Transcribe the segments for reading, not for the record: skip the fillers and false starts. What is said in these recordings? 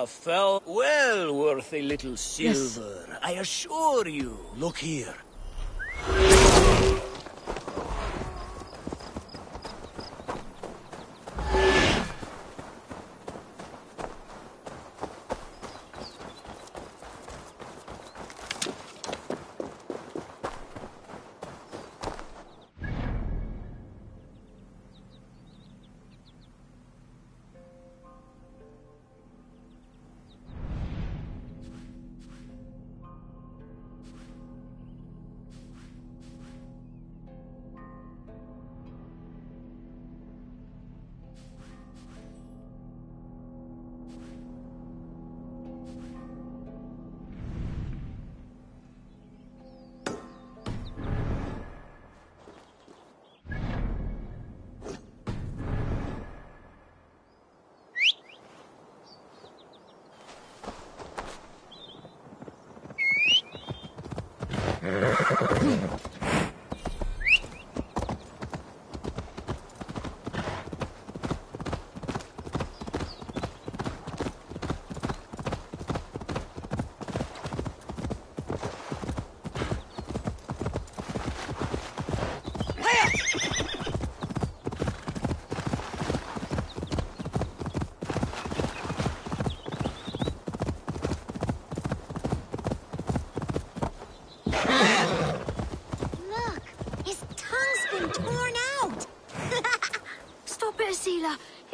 A fell well worth a little silver, yes. I assure you. Look here.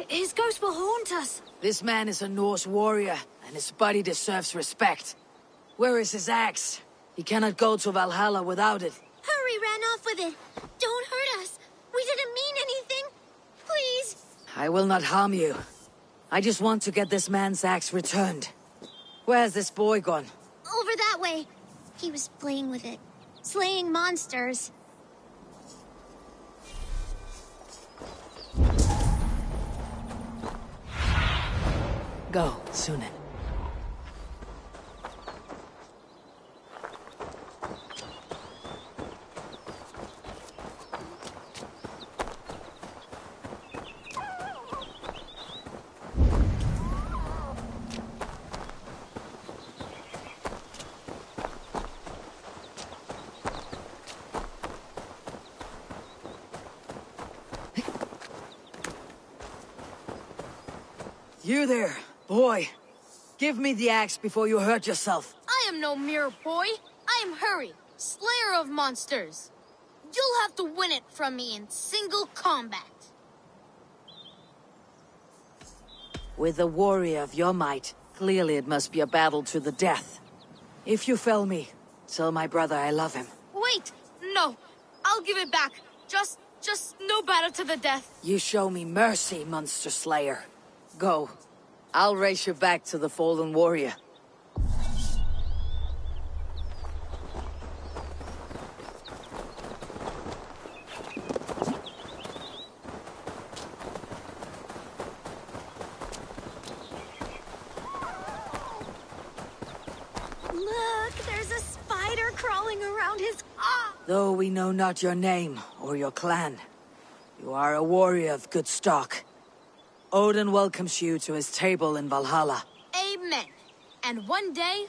His ghost will haunt us. This man is a Norse warrior, and his body deserves respect. Where is his axe? He cannot go to Valhalla without it. Hurry ran off with it. Don't hurt us. We didn't mean anything. Please. I will not harm you. I just want to get this man's axe returned. Where's this boy gone? Over that way. He was playing with it. Slaying monsters. Go, Sunan. You there, boy. Give me the axe before you hurt yourself. I am no mere boy. I am Hurry, slayer of monsters. You'll have to win it from me in single combat. With a warrior of your might, clearly it must be a battle to the death. If you fell me, tell my brother I love him. Wait! No! I'll give it back. Just no battle to the death. You show me mercy, monster slayer. Go. I'll race you back to the fallen warrior. Look, there's a spider crawling around his... Though we know not your name or your clan, you are a warrior of good stock. Odin welcomes you to his table in Valhalla. Amen. And one day,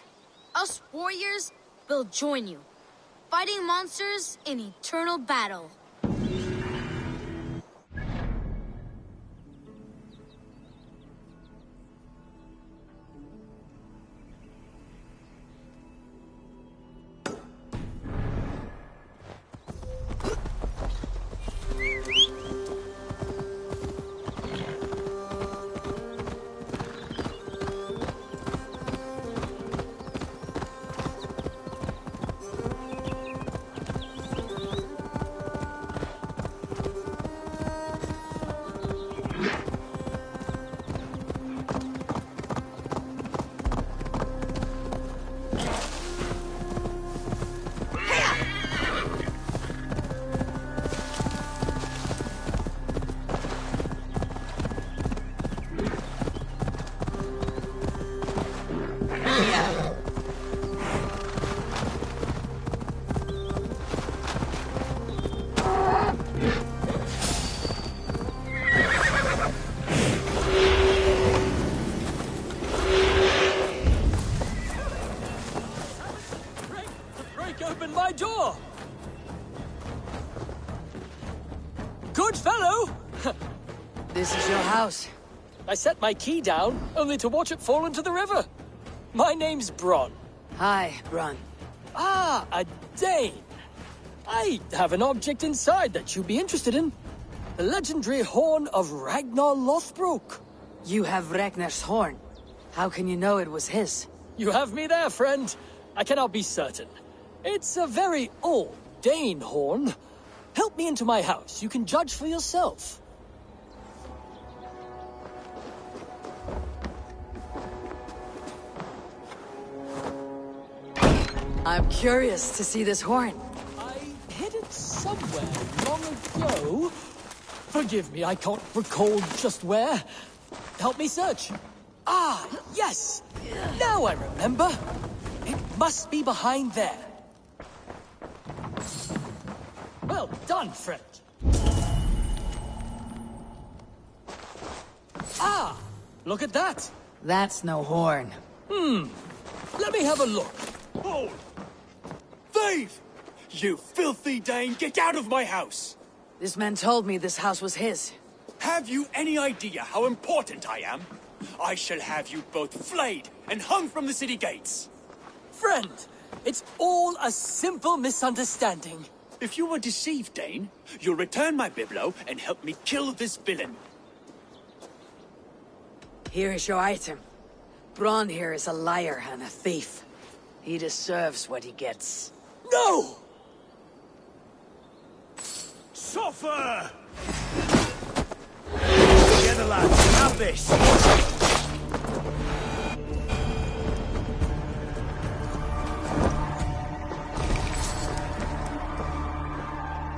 us warriors will join you, fighting monsters in eternal battle. house? I set my key down, only to watch it fall into the river. My name's Bron. Hi, Bron. Ah, a Dane. I have an object inside that you'd be interested in. The legendary horn of Ragnar Lothbrok. You have Ragnar's horn. How can you know it was his? You have me there, friend. I cannot be certain. It's a very old Dane horn. Help me into my house. You can judge for yourself. I'm curious to see this horn. I hid it somewhere long ago. Forgive me, I can't recall just where. Help me search. Ah, yes! Now I remember. It must be behind there. Well done, friend. Ah! Look at that! That's no horn. Let me have a look. Hold! Thief! You filthy Dane, get out of my house! This man told me this house was his. Have you any idea how important I am? I shall have you both flayed and hung from the city gates. Friend, it's all a simple misunderstanding. If you were deceived, Dane, you'll return my biblo and help me kill this villain. Here is your item. Bron here is a liar and a thief. He deserves what he gets. No! Suffer! Together, lads, have this!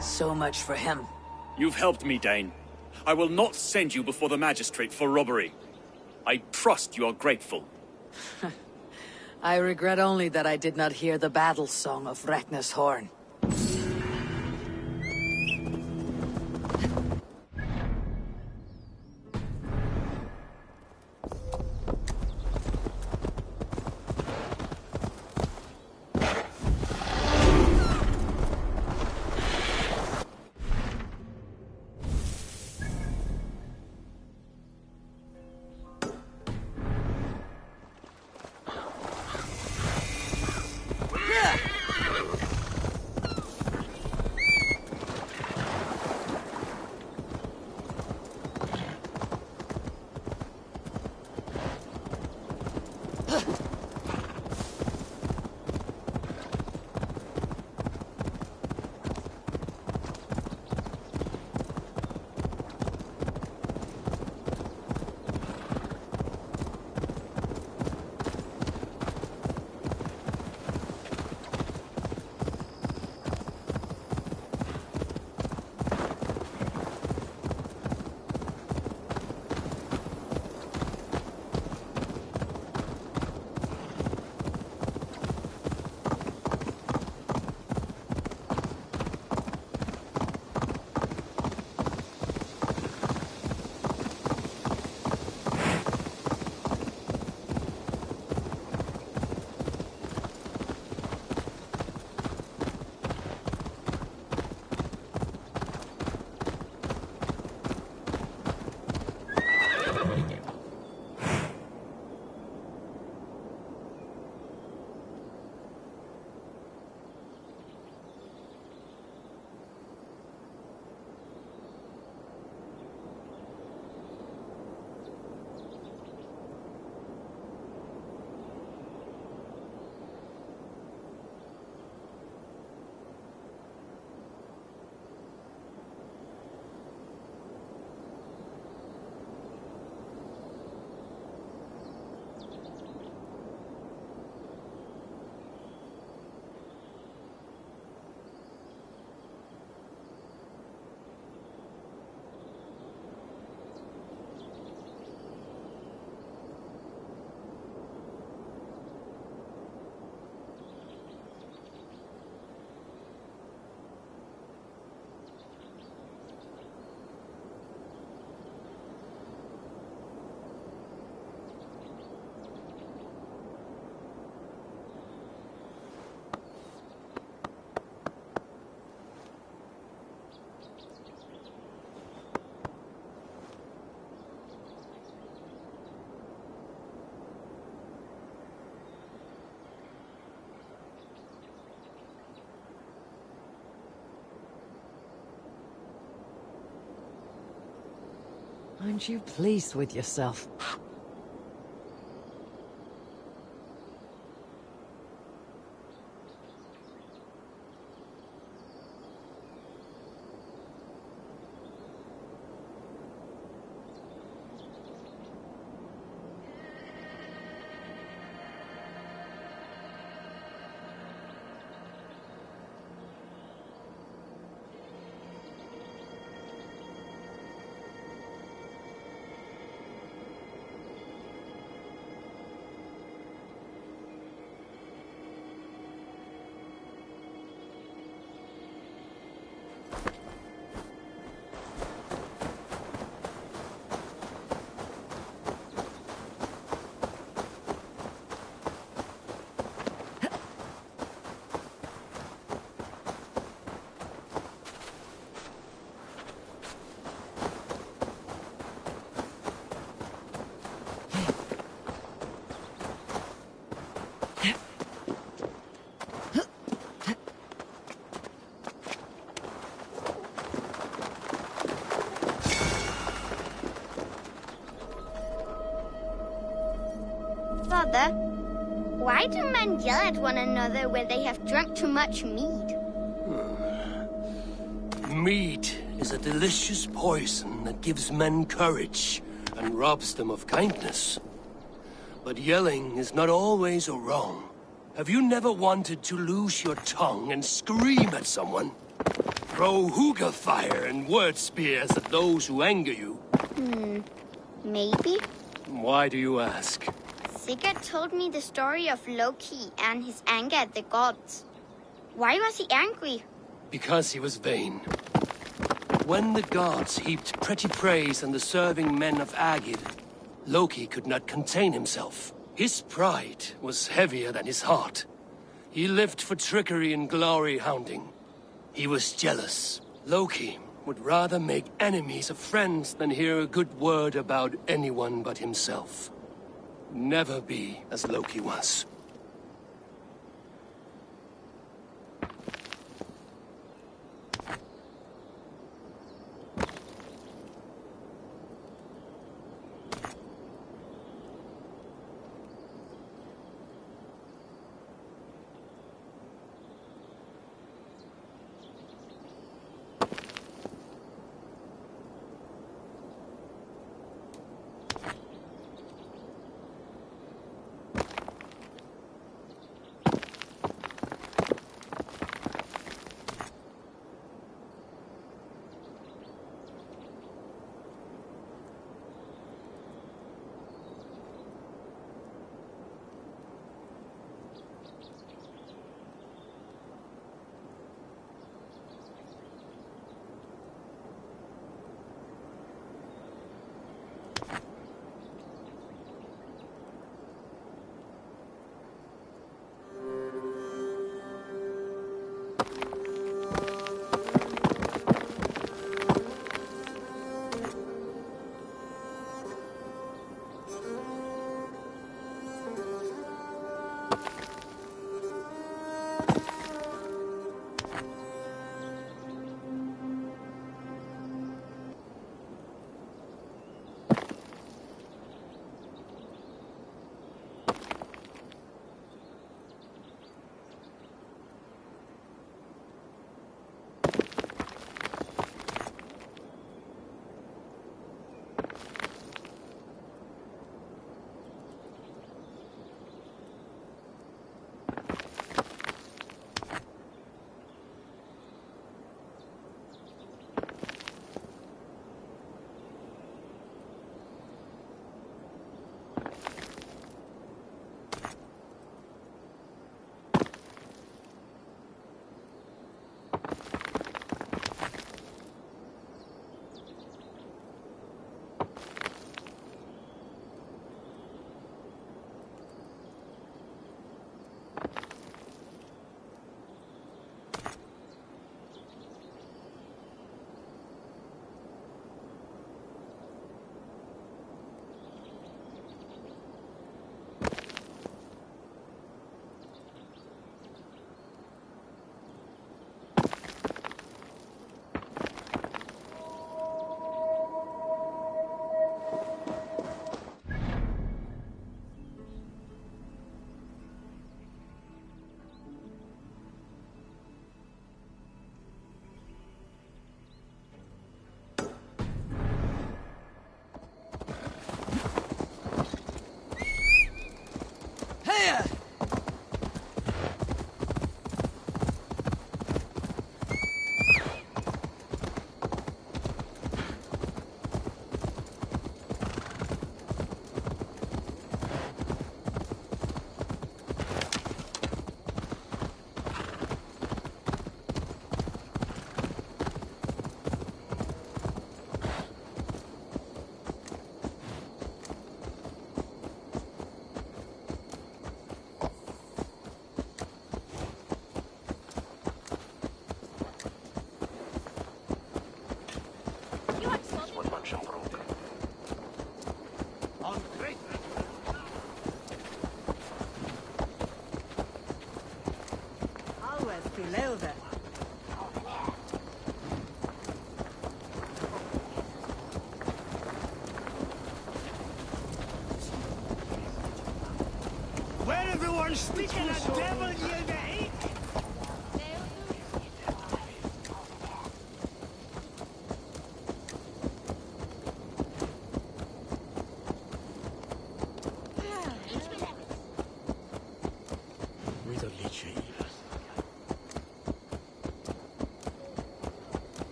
So much for him. You've helped me, Dane. I will not send you before the magistrate for robbery. I trust you are grateful. I regret only that I did not hear the battle song of Ragnar's horn. Aren't you pleased with yourself? Father, why do men yell at one another when they have drunk too much mead? Mead is a delicious poison that gives men courage and robs them of kindness. But yelling is not always a wrong. Have you never wanted to lose your tongue and scream at someone? Throw hookah fire and word spears at those who anger you? Maybe. Why do you ask? Sigurd told me the story of Loki and his anger at the gods. Why was he angry? Because he was vain. When the gods heaped pretty praise on the serving men of Agid, Loki could not contain himself. His pride was heavier than his heart. He lived for trickery and glory hounding. He was jealous. Loki would rather make enemies of friends than hear a good word about anyone but himself. Never be as Loki was. Leuven. Where everyone speaking a devil ye the eight?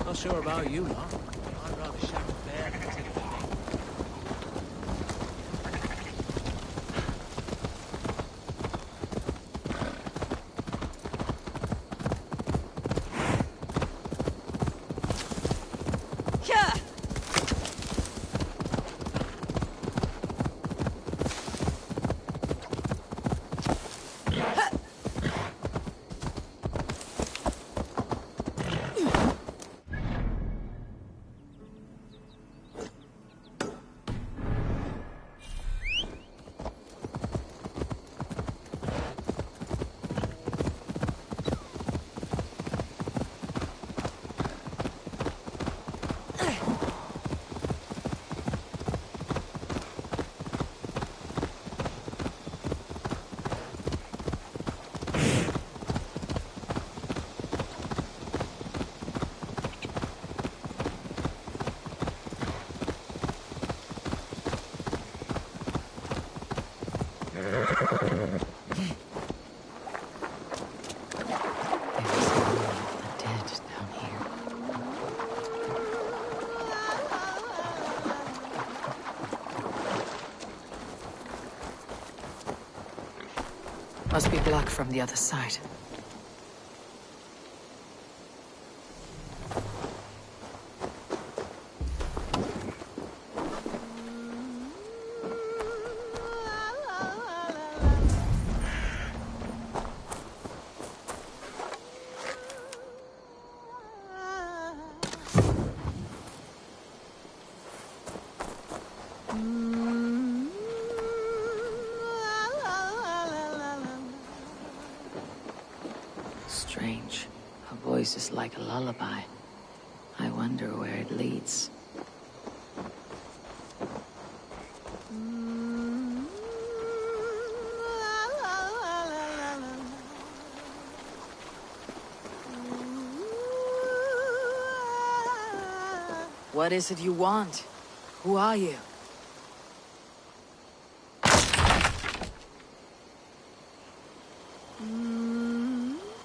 Not sure about you, lot. I'd rather shack a bear than take a thing. Must be black from the other side. Strange. Her voice is like a lullaby. I wonder where it leads. What is it you want? Who are you?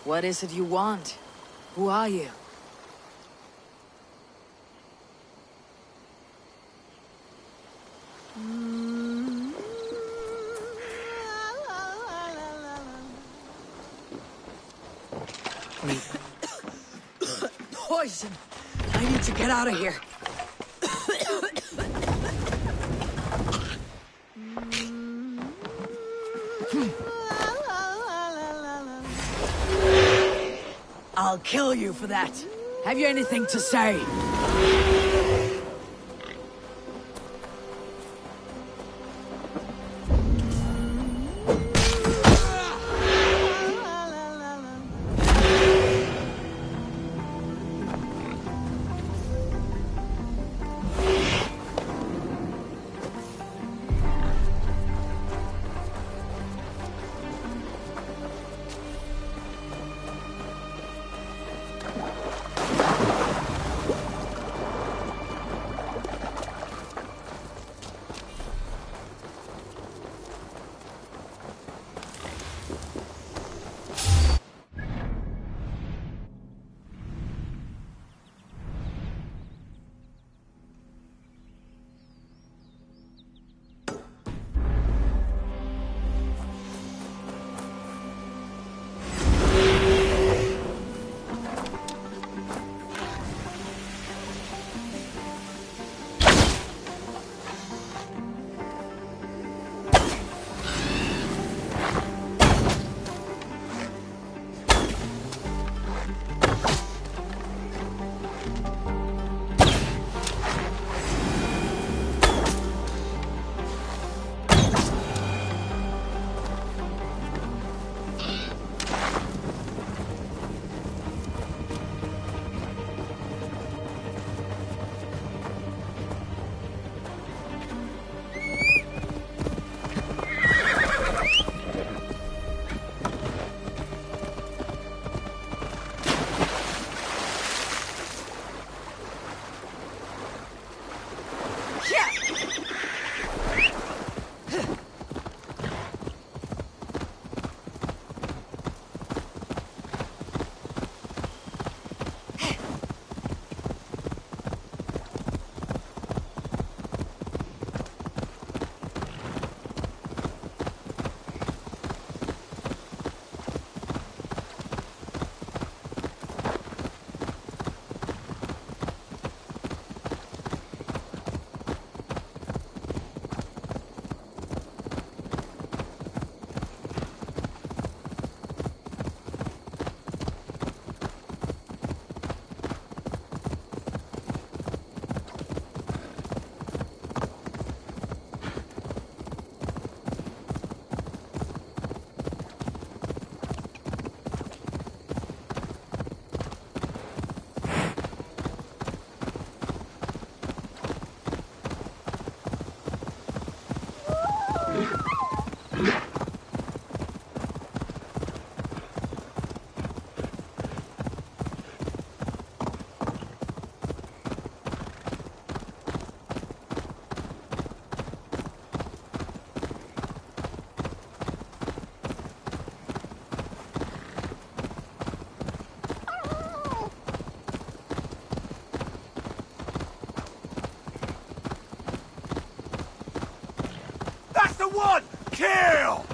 What is it you want? Who are you? Poison! I need to get out of here. I'll kill you for that. Have you anything to say? the one! Kill!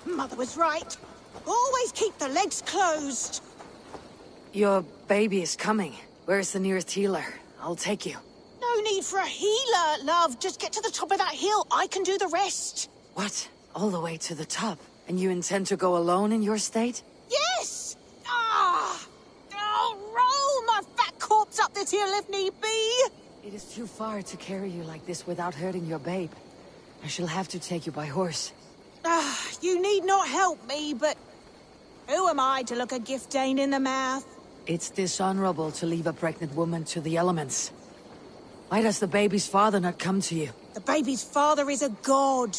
Mother was right. Always keep the legs closed. Your baby is coming. Where's the nearest healer? I'll take you. No need for a healer, love. Just get to the top of that hill. I can do the rest. What? All the way to the top? And you intend to go alone in your state? Yes! Ah! I'll roll my fat corpse up this hill if need be. It is too far to carry you like this without hurting your babe. I shall have to take you by horse. You need not help me, but who am I to look a gift Dane in the mouth? It's dishonorable to leave a pregnant woman to the elements. Why does the baby's father not come to you? The baby's father is a god.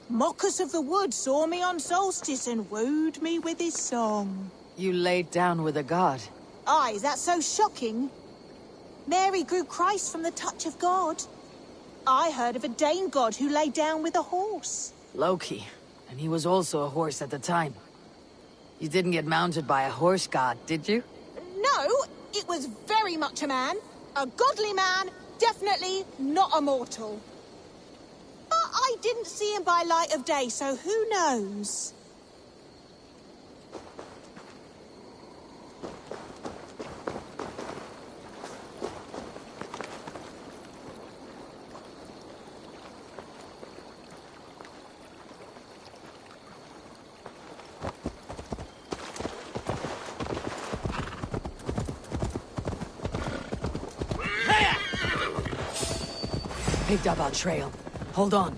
Moccus of the Wood saw me on solstice and wooed me with his song. You laid down with a god. Aye, is that so shocking? Mary grew Christ from the touch of God. I heard of a Dane god who lay down with a horse. Loki. And he was also a horse at the time. You didn't get mounted by a horse god, did you? No, it was very much a man. A godly man, definitely not a mortal. But I didn't see him by light of day, so who knows? Picked up our trail. Hold on.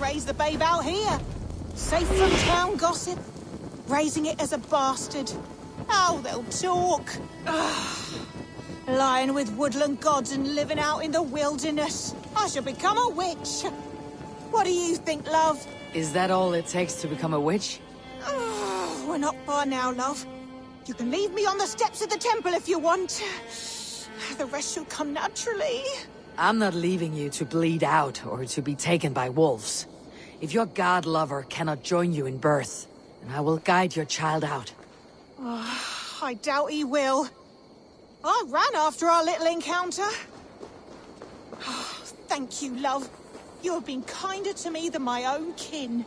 Raise the babe out here. Safe from town gossip. Raising it as a bastard. How they'll talk. Lying with woodland gods and living out in the wilderness. I should become a witch. What do you think, love? Is that all it takes to become a witch? We're not far now, love. You can leave me on the steps of the temple if you want. The rest shall come naturally. I'm not leaving you to bleed out or to be taken by wolves. If your god lover cannot join you in birth, then I will guide your child out. I doubt he will. I ran after our little encounter. Thank you, love. You have been kinder to me than my own kin.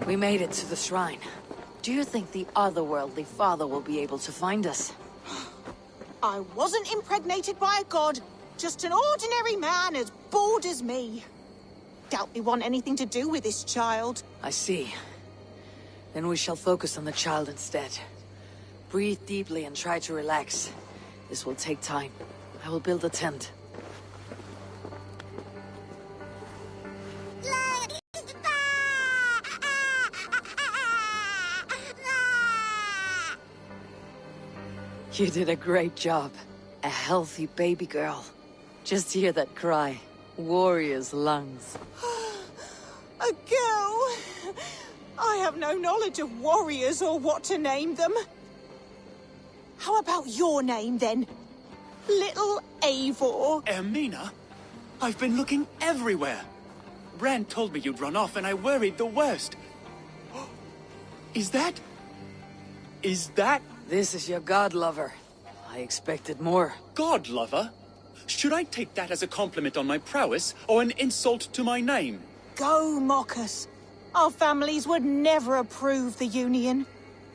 We made it to the shrine. Do you think the otherworldly father will be able to find us? I wasn't impregnated by a god, just an ordinary man as bored as me. doubt we want anything to do with this child. I see. Then we shall focus on the child instead. Breathe deeply and try to relax. This will take time. I will build a tent. You did a great job. A healthy baby girl. Just hear that cry. Warrior's lungs. A girl? I have no knowledge of warriors or what to name them. How about your name, then? Little Eivor. Ermina? I've been looking everywhere. Brand told me you'd run off and I worried the worst. Is that... This is your god lover. I expected more. God lover? Should I take that as a compliment on my prowess or an insult to my name? Go mock us. Our families would never approve the union.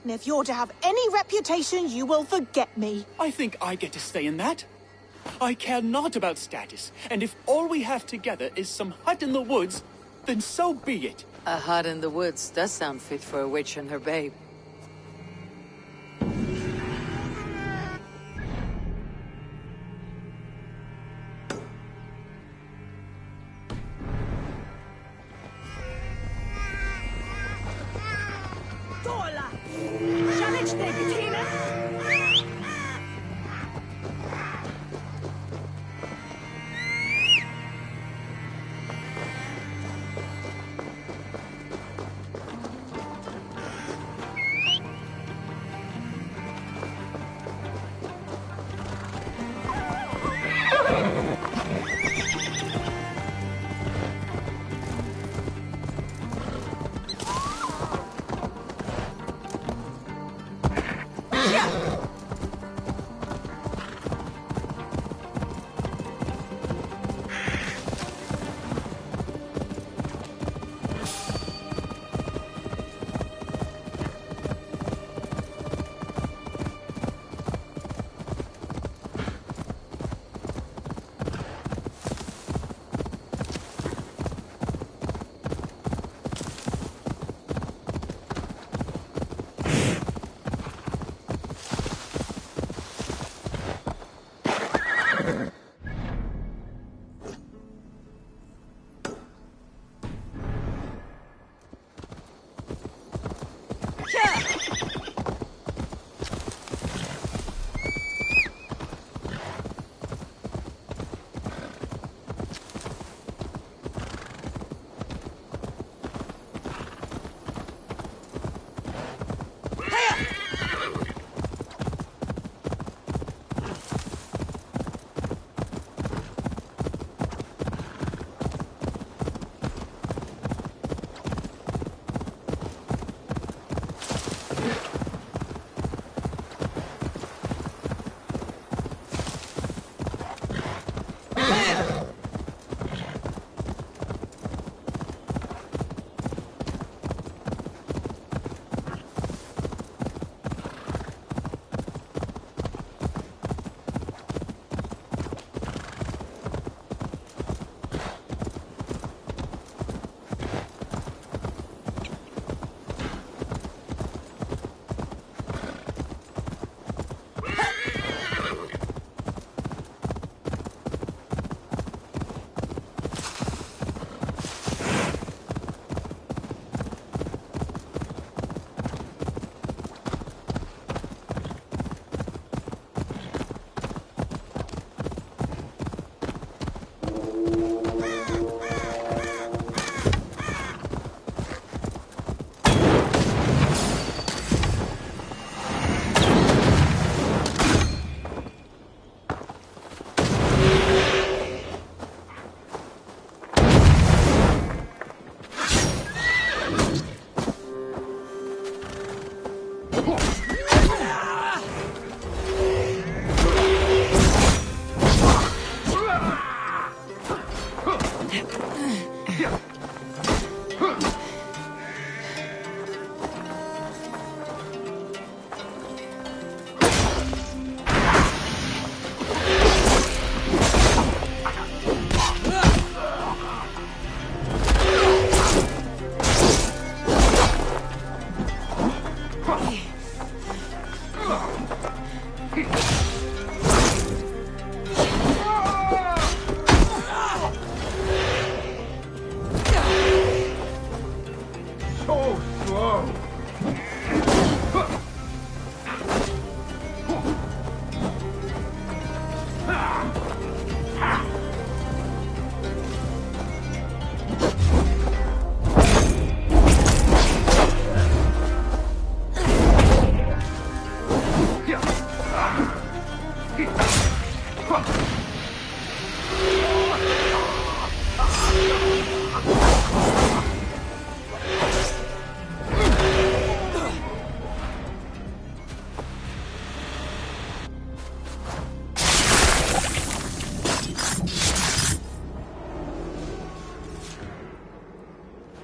And if you're to have any reputation, you will forget me. I think I get to stay in that. I care not about status, and if all we have together is some hut in the woods, then so be it. A hut in the woods does sound fit for a witch and her babe.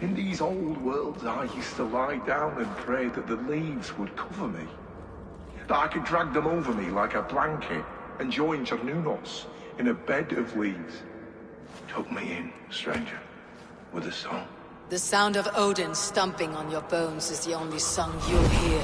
In these old worlds, I used to lie down and pray that the leaves would cover me. That I could drag them over me like a blanket and join Cernunnos in a bed of leaves. Tuck me in, stranger, with a song. The sound of Odin stomping on your bones is the only song you'll hear.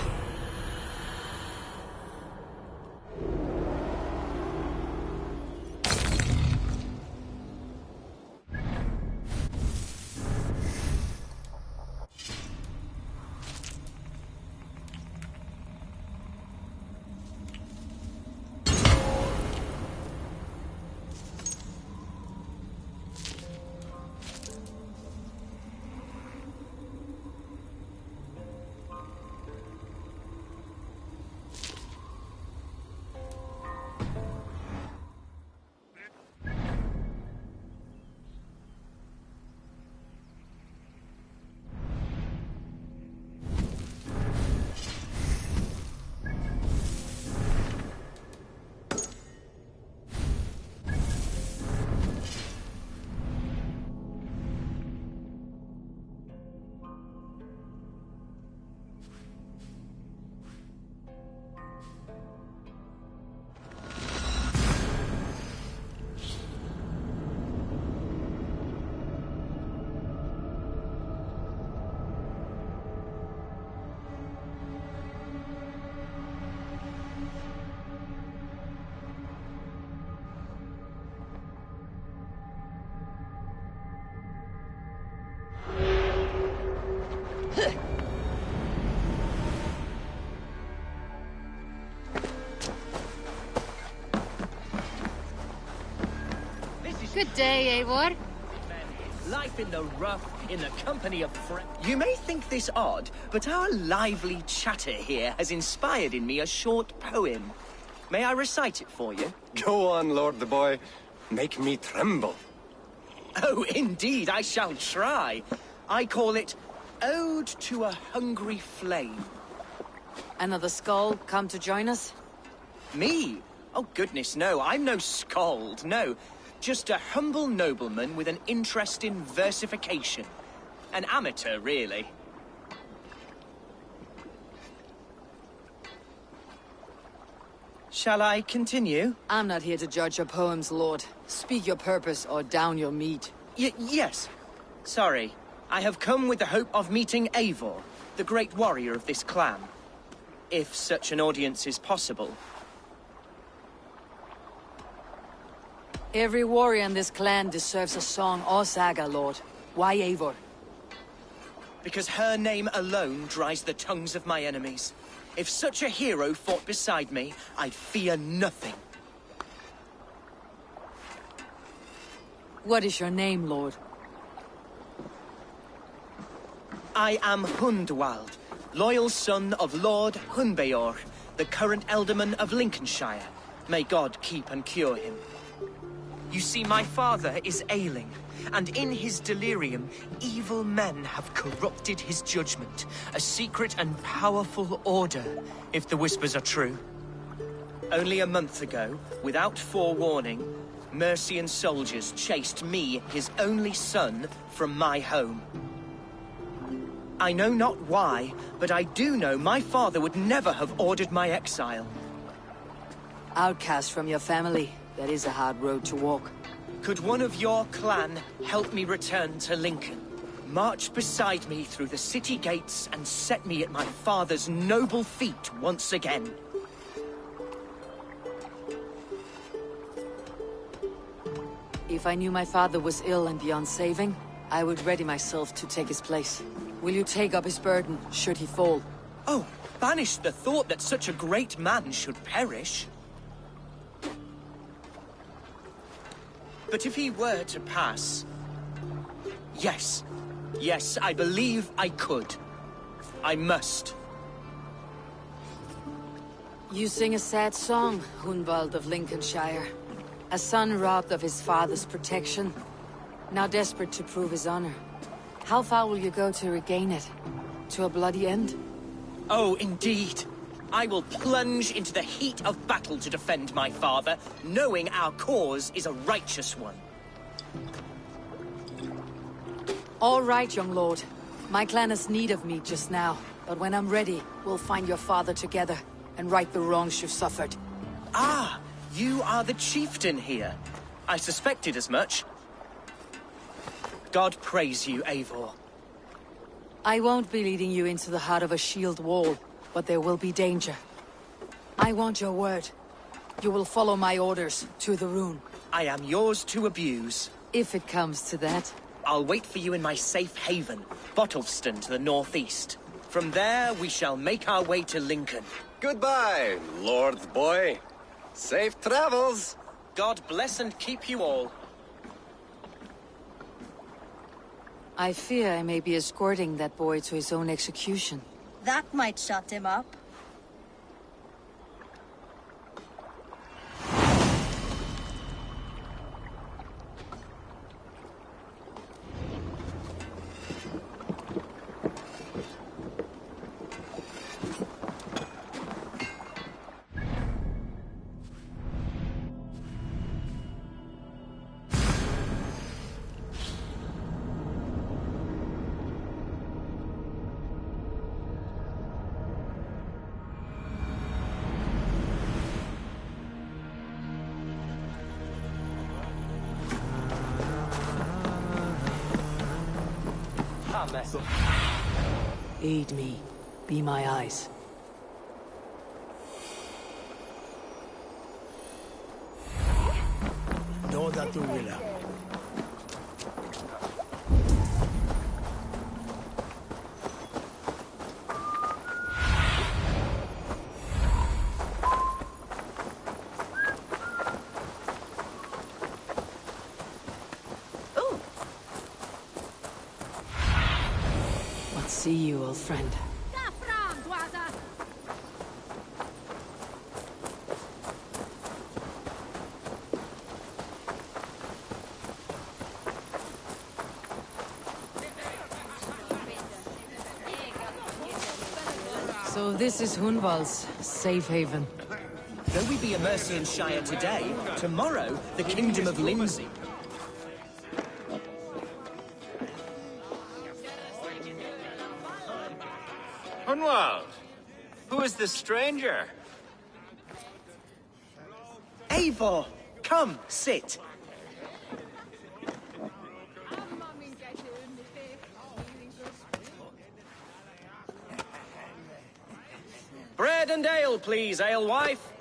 Good day, Eivor. Life in the rough, in the company of friends. You may think this odd, but our lively chatter here has inspired in me a short poem. May I recite it for you? Go on, Lord the Boy. Make me tremble. Oh, indeed, I shall try. I call it Ode to a Hungry Flame. Another skull come to join us? Me? Oh, goodness, no. I'm no skald, no. Just a humble nobleman with an interest in versification. An amateur, really. Shall I continue? I'm not here to judge your poems, Lord. Speak your purpose or down your meat. Yes. Sorry. I have come with the hope of meeting Eivor, the great warrior of this clan. If such an audience is possible. Every warrior in this clan deserves a song or saga, Lord. Why Eivor? Because her name alone dries the tongues of my enemies. If such a hero fought beside me, I'd fear nothing. What is your name, Lord? I am Hundwald, loyal son of Lord Hunbeor, the current Elderman of Lincolnshire. May God keep and cure him. You see, my father is ailing, and in his delirium, evil men have corrupted his judgment. A secret and powerful order, if the whispers are true. Only a month ago, without forewarning, Mercian soldiers chased me, his only son, from my home. I know not why, but I do know my father would never have ordered my exile. Outcast from your family. That is a hard road to walk. Could one of your clan help me return to Lincoln? March beside me through the city gates and set me at my father's noble feet once again. If I knew my father was ill and beyond saving, I would ready myself to take his place. Will you take up his burden, should he fall? Oh, banish the thought that such a great man should perish. But if he were to pass... Yes. Yes, I believe I could. I must. You sing a sad song, Hundwald of Lincolnshire. A son robbed of his father's protection. Now desperate to prove his honor. How far will you go to regain it? To a bloody end? Oh, indeed. I will plunge into the heat of battle to defend my father, knowing our cause is a righteous one. All right, young lord. My clan has need of me just now, but when I'm ready, we'll find your father together and right the wrongs you've suffered. Ah, you are the chieftain here. I suspected as much. God praise you, Eivor. I won't be leading you into the heart of a shield wall, but there will be danger. I want your word. You will follow my orders to the rune. I am yours to abuse. If it comes to that. I'll wait for you in my safe haven, Bottleston to the northeast. From there, we shall make our way to Lincoln. Goodbye, Lord boy. Safe travels. God bless and keep you all. I fear I may be escorting that boy to his own execution. That might shut him up. Aid me. Be my eyes. Toda tu vida. See you, old friend. So this is Hunwald's safe haven. Though we be a Mercian Shire today, tomorrow the Kingdom of Lindsey. Hunwald, who is this stranger? Eivor, come, sit. Bread and ale, please, alewife.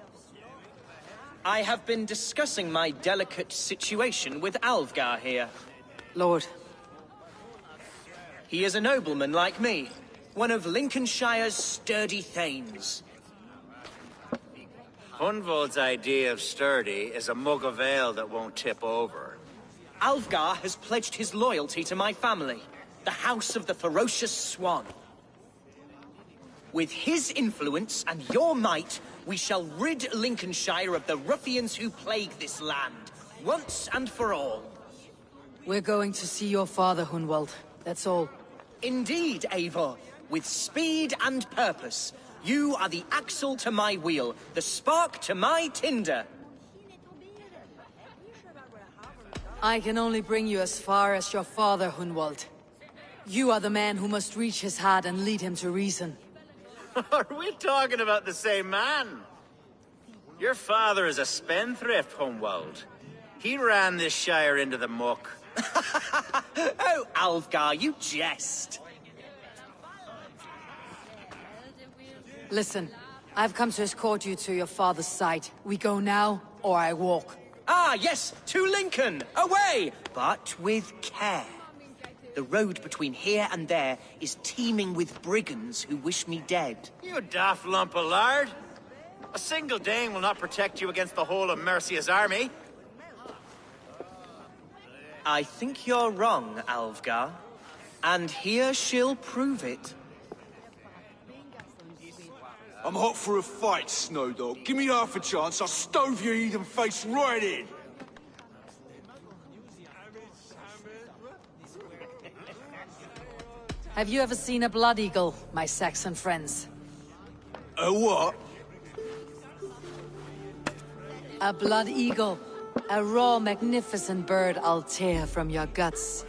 I have been discussing my delicate situation with Alvgar here. Lord. He is a nobleman like me. One of Lincolnshire's sturdy thanes. Hunwald's idea of sturdy is a mug of ale that won't tip over. Alvgar has pledged his loyalty to my family, the House of the Ferocious Swan. With his influence and your might, we shall rid Lincolnshire of the ruffians who plague this land, once and for all. We're going to see your father, Hunwald. That's all. Indeed, Eivor. With speed and purpose, you are the axle to my wheel, the spark to my tinder. I can only bring you as far as your father, Hunwald. You are the man who must reach his heart and lead him to reason. Are we talking about the same man? Your father is a spendthrift, Hunwald. He ran this shire into the muck. Oh, Alvgar, you jest. Listen, I've come to escort you to your father's side. We go now, or I walk. Ah, yes, to Lincoln! Away! But with care. The road between here and there is teeming with brigands who wish me dead. You daft lump of lard! A single Dane will not protect you against the whole of Mercia's army. I think you're wrong, Alvgar. And here she'll prove it. I'm hot for a fight, Snowdog. Give me half a chance, I'll stove your heathen face right in. Have you ever seen a blood eagle, my Saxon friends? A what? A blood eagle. A raw, magnificent bird I'll tear from your guts.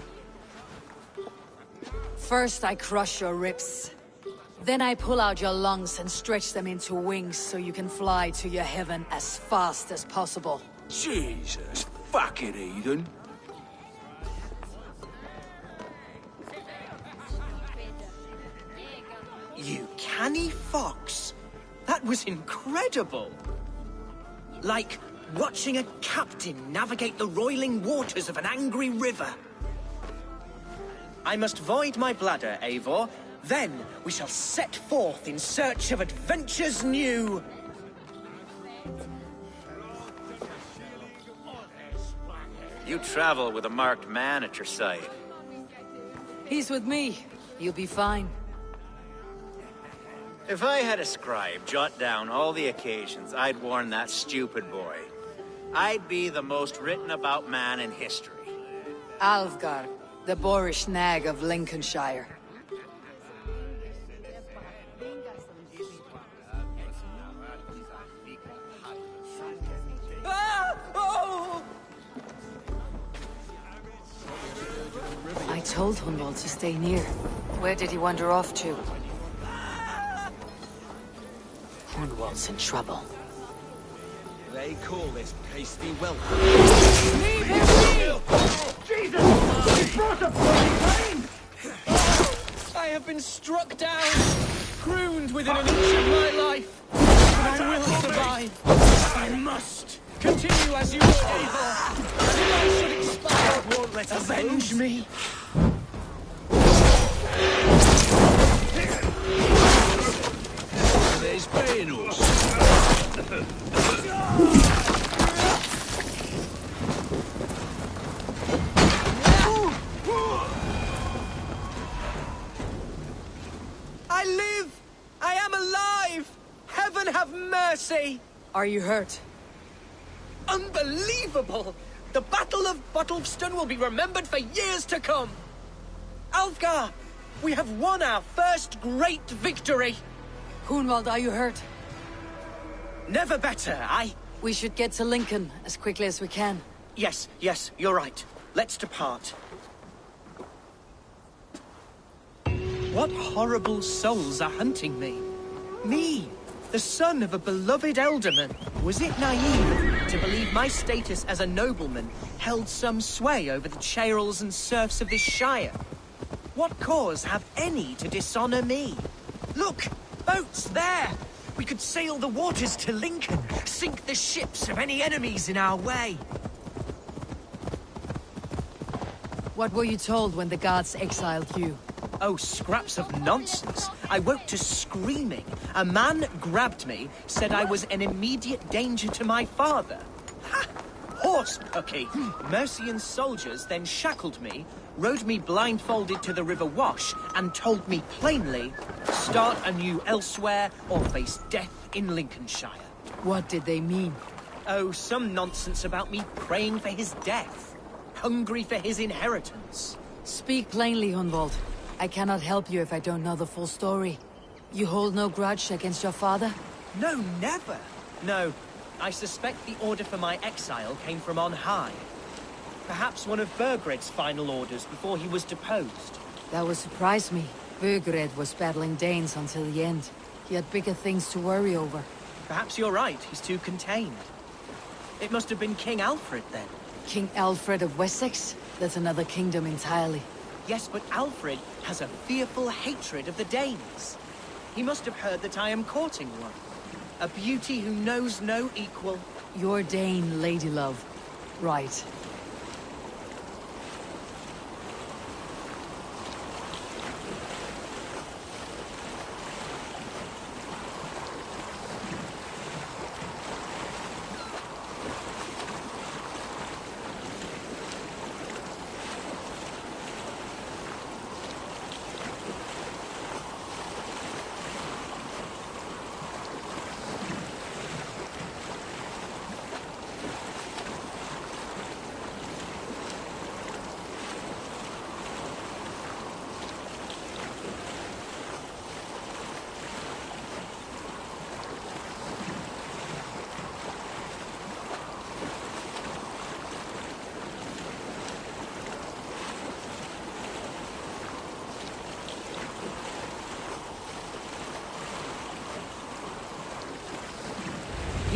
First, I crush your ribs. Then I pull out your lungs and stretch them into wings so you can fly to your heaven as fast as possible. Jesus, fuck it, Eden. You canny fox. That was incredible. Like watching a captain navigate the roiling waters of an angry river. I must void my bladder, Eivor. Then we shall set forth in search of adventures new. You travel with a marked man at your side. He's with me. You'll be fine. If I had a scribe jot down all the occasions I'd warned that stupid boy, I'd be the most written about man in history. Alfgar, the boorish nag of Lincolnshire. I told Hunwald to stay near. Where did he wander off to? Hunwald's in trouble. They call this pasty welcome. Leave him be! Jesus! He brought a bloody pain! I have been struck down, crooned within an inch of my life. But I will survive. I must continue as you would, Eivor. If I should expire, won't let us avenge me. There's Banos. I live! I am alive! Heaven have mercy! Are you hurt? Unbelievable! The Battle of Bottlefston will be remembered for years to come! Alfgar! We have won our first great victory! Hunwald, are you hurt? Never better, We should get to Lincoln as quickly as we can. Yes, you're right. Let's depart. What horrible souls are hunting me? Me, the son of a beloved elderman. Was it naive to believe my status as a nobleman held some sway over the churls and serfs of this shire? What cause have any to dishonor me? Look! Boats there! We could sail the waters to Lincoln, sink the ships of any enemies in our way. What were you told when the gods exiled you? Oh, scraps of nonsense. I woke to screaming. A man grabbed me, said I was an immediate danger to my father. Ha! Horse pucky! Mercian soldiers then shackled me, rode me blindfolded to the River Wash, and told me plainly, start anew elsewhere or face death in Lincolnshire. What did they mean? Oh, some nonsense about me praying for his death. Hungry for his inheritance. Speak plainly, Hunwald. I cannot help you if I don't know the full story. You hold no grudge against your father? No, never. No, I suspect the order for my exile came from on high. Perhaps one of Burgred's final orders before he was deposed. That would surprise me. Burgred was battling Danes until the end. He had bigger things to worry over. Perhaps you're right, he's too contained. It must have been King Alfred then. King Alfred of Wessex? That's another kingdom entirely. Yes, but Alfred has a fearful hatred of the Danes. He must have heard that I am courting one. A beauty who knows no equal. Your Dane, Ladylove. Right.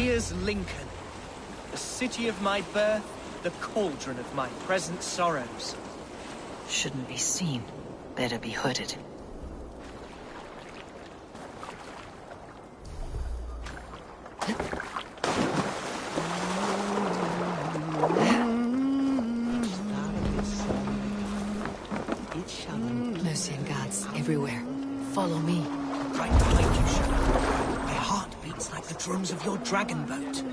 Here's Lincoln, the city of my birth, the cauldron of my present sorrows. Shouldn't be seen. Better be hooded. Mercian guards everywhere. Follow me. Right behind you, Shadow. My heart beats like the drums of your dragon boat.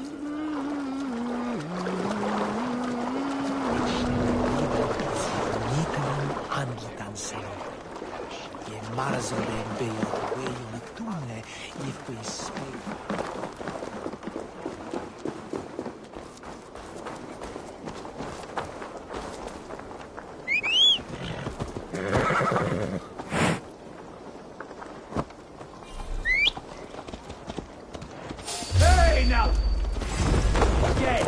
Hey, now! Again!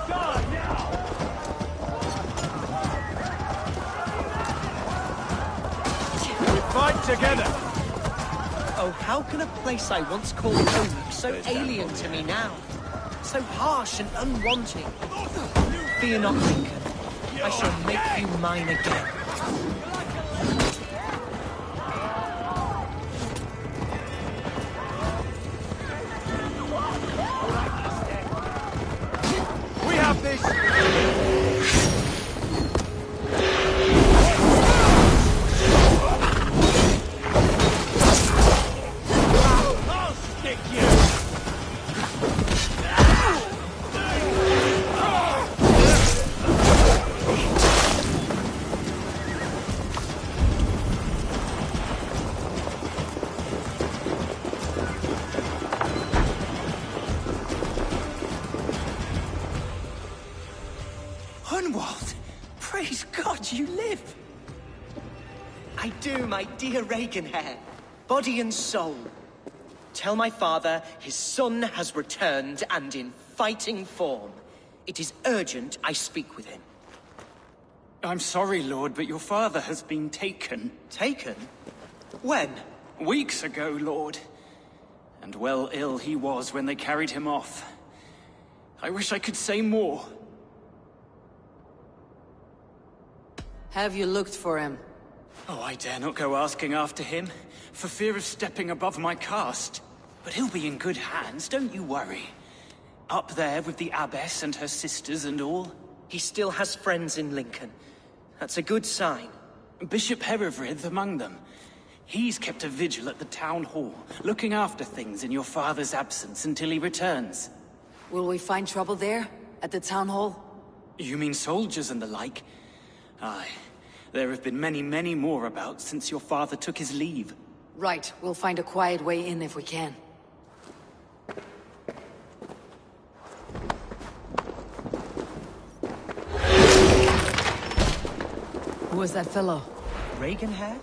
God, now! We fight together! Oh, how can a place I once called home look so alien to me now? So harsh and unwanting. Fear not, Lincoln. I shall make you mine again. We have this! I'll stick you! Hunwald! Praise God you live! I do, my dear Reaganhair. Body and soul. Tell my father his son has returned and in fighting form. It is urgent I speak with him. I'm sorry, Lord, but your father has been taken. Taken? When? Weeks ago, Lord. And well ill he was when they carried him off. I wish I could say more. Have you looked for him? Oh, I dare not go asking after him, for fear of stepping above my caste. But he'll be in good hands, don't you worry. Up there with the abbess and her sisters and all. He still has friends in Lincoln. That's a good sign. Bishop Herefrith among them. He's kept a vigil at the town hall, looking after things in your father's absence until he returns. Will we find trouble there? At the town hall? You mean soldiers and the like? Aye. There have been many, many more about since your father took his leave. Right. We'll find a quiet way in if we can. Who was that fellow? Reaganhair?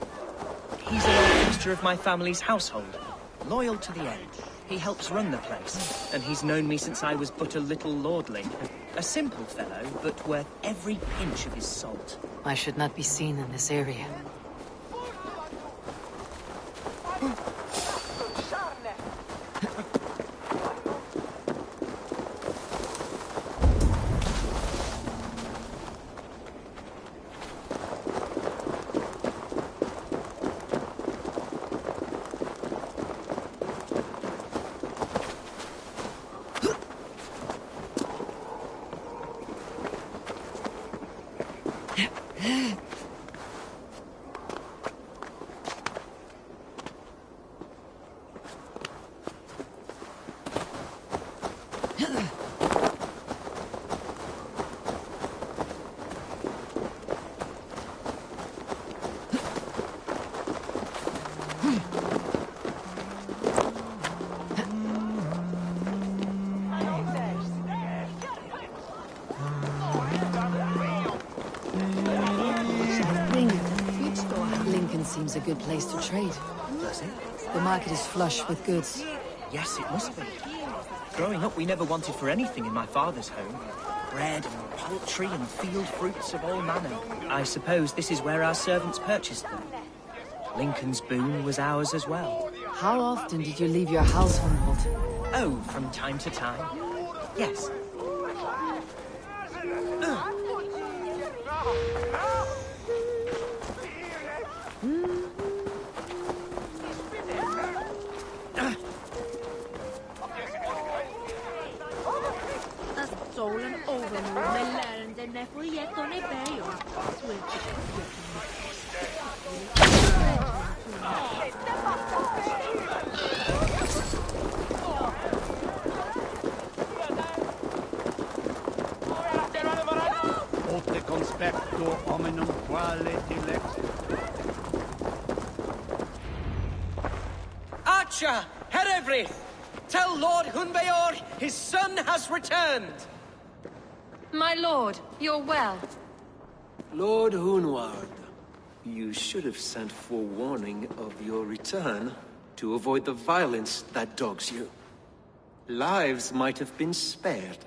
He's an old fixture of my family's household. Loyal to the end. He helps run the place, and he's known me since I was but a little lordling. A simple fellow, but worth every pinch of his salt. I should not be seen in this area. Seems a good place to trade. Does it? The market is flush with goods. Yes, it must be. Growing up, we never wanted for anything in my father's home. Bread and poultry and field fruits of all manner. I suppose this is where our servants purchased them. Lincoln's boon was ours as well. How often did you leave your house, Hunwald? Oh, from time to time. Yes. Solen overmod med læreren er for jetterne bag og Ote conspecto hominum quale dilex. Archer! Herevri! Tell Lord Hunbeor his son has returned! My lord, you're well. Lord Hunwald, you should have sent forewarning of your return to avoid the violence that dogs you. Lives might have been spared.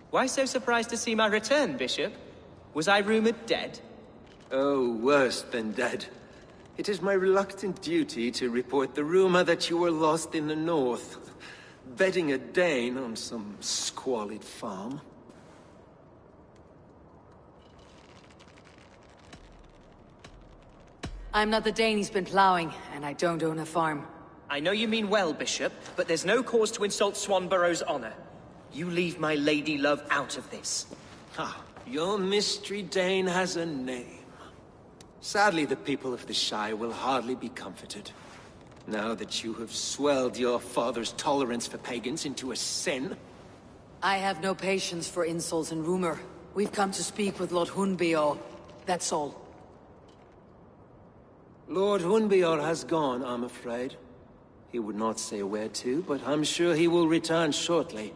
Why so surprised to see my return, Bishop? Was I rumored dead? Oh, worse than dead. It is my reluctant duty to report the rumor that you were lost in the north, bedding a Dane on some squalid farm. I'm not the Dane he's been plowing, and I don't own a farm. I know you mean well, Bishop, but there's no cause to insult Swanborough's honor. You leave my lady love out of this. Ah, your mystery Dane has a name. Sadly, the people of the Shire will hardly be comforted. Now that you have swelled your father's tolerance for pagans into a sin. I have no patience for insults and rumor. We've come to speak with Lord Hunbeor. That's all. Lord Hunbeor has gone, I'm afraid. He would not say where to, but I'm sure he will return shortly.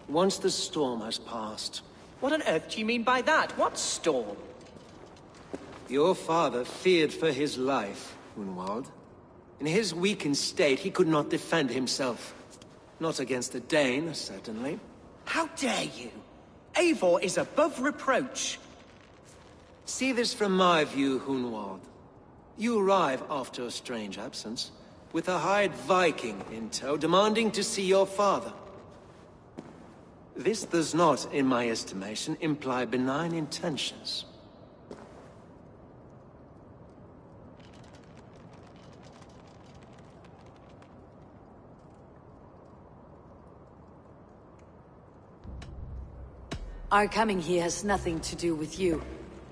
Once the storm has passed. What on earth do you mean by that? What storm? Your father feared for his life, Hunwald. In his weakened state, he could not defend himself. Not against a Dane, certainly. How dare you? Eivor is above reproach. See this from my view, Hunwald. You arrive after a strange absence, with a hired Viking in tow, demanding to see your father. This does not, in my estimation, imply benign intentions. Our coming here has nothing to do with you.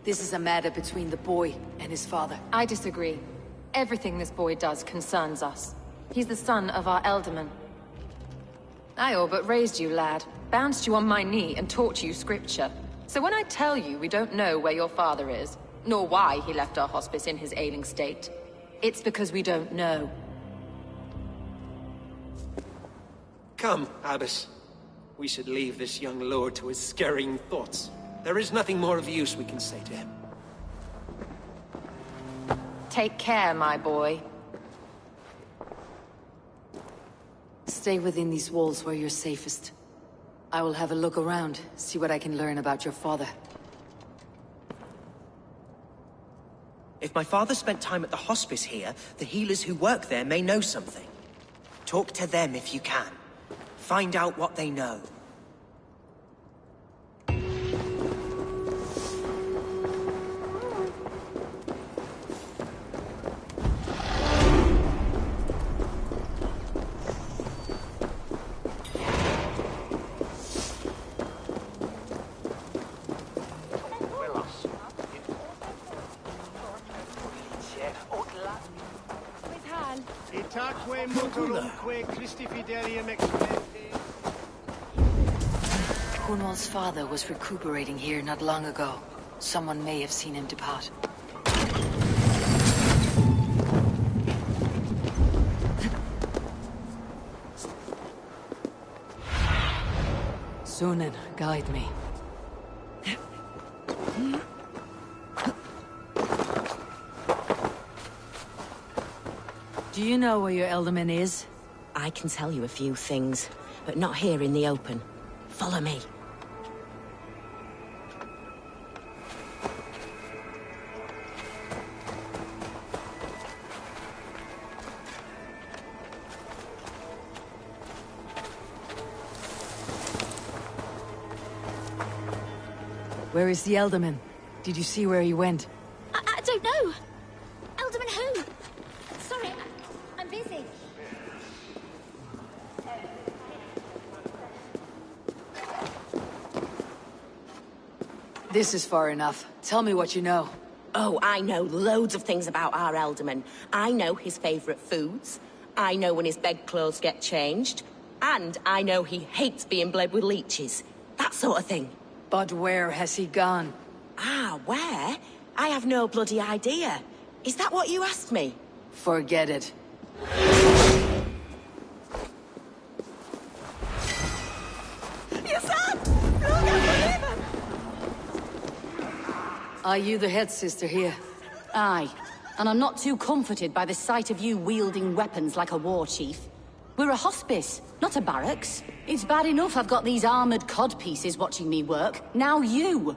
This is a matter between the boy and his father. I disagree. Everything this boy does concerns us. He's the son of our Elderman. I all but raised you, lad. Bounced you on my knee and taught you scripture. So when I tell you we don't know where your father is, nor why he left our hospice in his ailing state, it's because we don't know. Come, Abbess. We should leave this young lord to his scurrying thoughts. There is nothing more of use we can say to him. Take care, my boy. Stay within these walls where you're safest. I will have a look around, see what I can learn about your father. If my father spent time at the hospice here, the healers who work there may know something. Talk to them if you can. Find out what they know. Hunwald's father was recuperating here not long ago. Someone may have seen him depart. Sunan, guide me. Do you know where your Elderman is? I can tell you a few things, but not here in the open. Follow me. Where is the Elderman? Did you see where he went? I don't know. Elderman who? Sorry, I'm busy. This is far enough. Tell me what you know. Oh, I know loads of things about our Elderman. I know his favourite foods. I know when his bedclothes get changed. And I know he hates being bled with leeches. That sort of thing. But where has he gone? Ah, where? I have no bloody idea. Is that what you asked me? Forget it. Your son! Look, I believe him! Are you the head sister here? Aye. And I'm not too comforted by the sight of you wielding weapons like a war chief. We're a hospice, not a barracks. It's bad enough I've got these armored codpieces watching me work. Now you!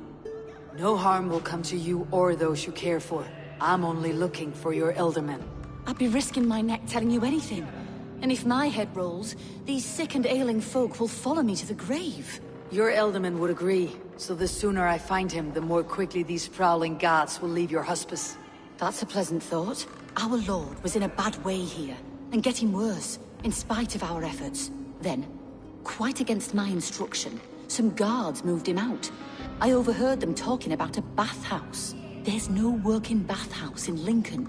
No harm will come to you or those you care for. I'm only looking for your Elderman. I'd be risking my neck telling you anything. And if my head rolls, these sick and ailing folk will follow me to the grave. Your Elderman would agree, so the sooner I find him, the more quickly these prowling guards will leave your hospice. That's a pleasant thought. Our lord was in a bad way here, and getting worse, in spite of our efforts. Then, quite against my instruction, some guards moved him out. I overheard them talking about a bathhouse. There's no working bathhouse in Lincoln.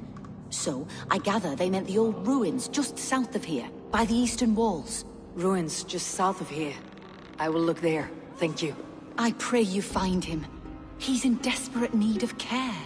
So, I gather they meant the old ruins just south of here, by the eastern walls. Ruins just south of here. I will look there, thank you. I pray you find him. He's in desperate need of care.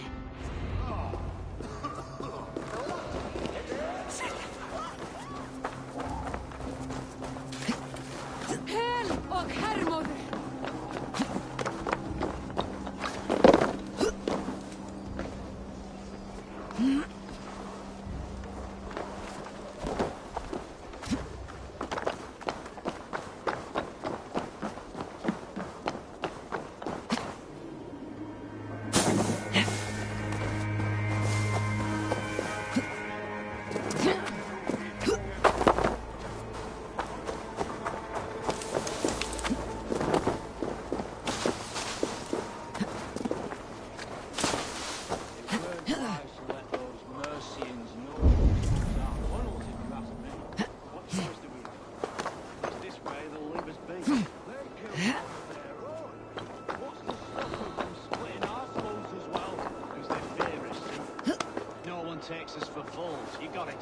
Takes us for fools. You got it.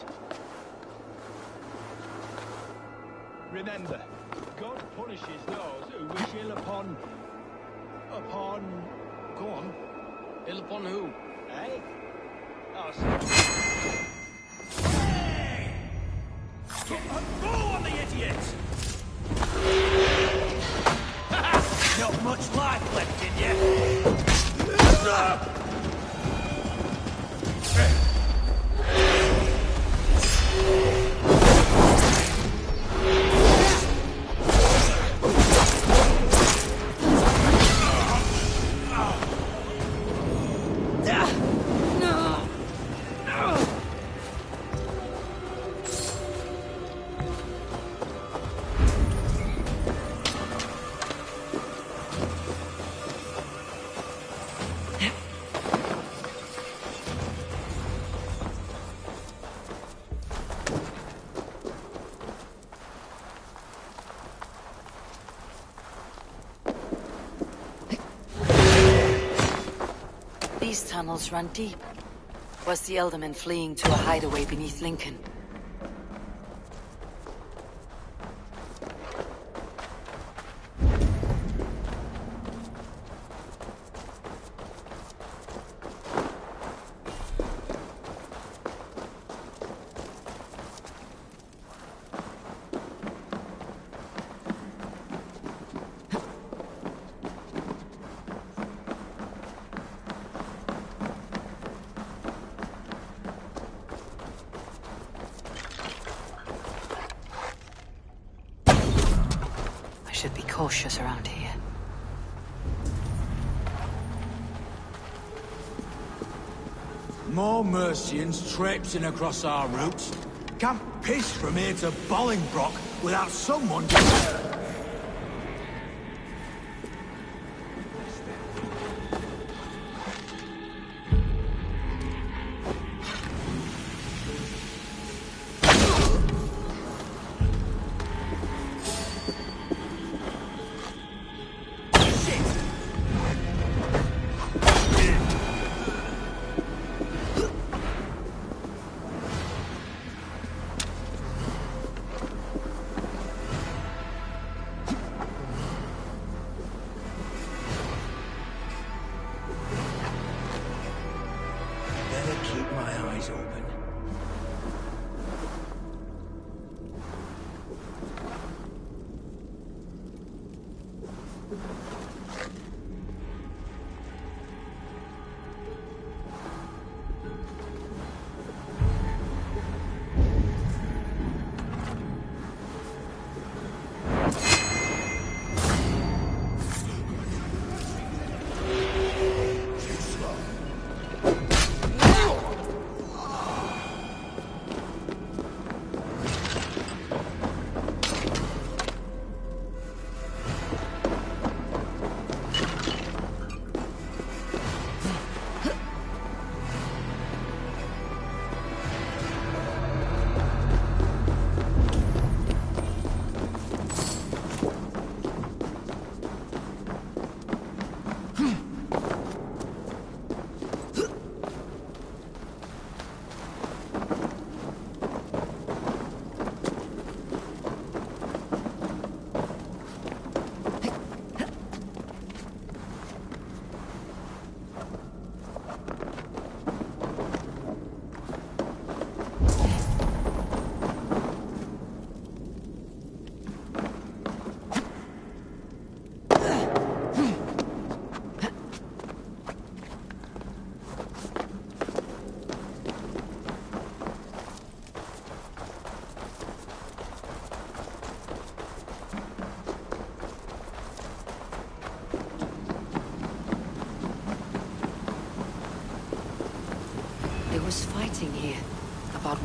Remember, God punishes those who wish ill upon... Go on. Ill upon who? Eh? Oh, hey! Go on the idiot! Not much life left in you. These tunnels run deep. Was the Elderman fleeing to a hideaway beneath Lincoln? Should be cautious around here. More Mercians traipsing across our routes. Can't piss from here to Bolingbroke without someone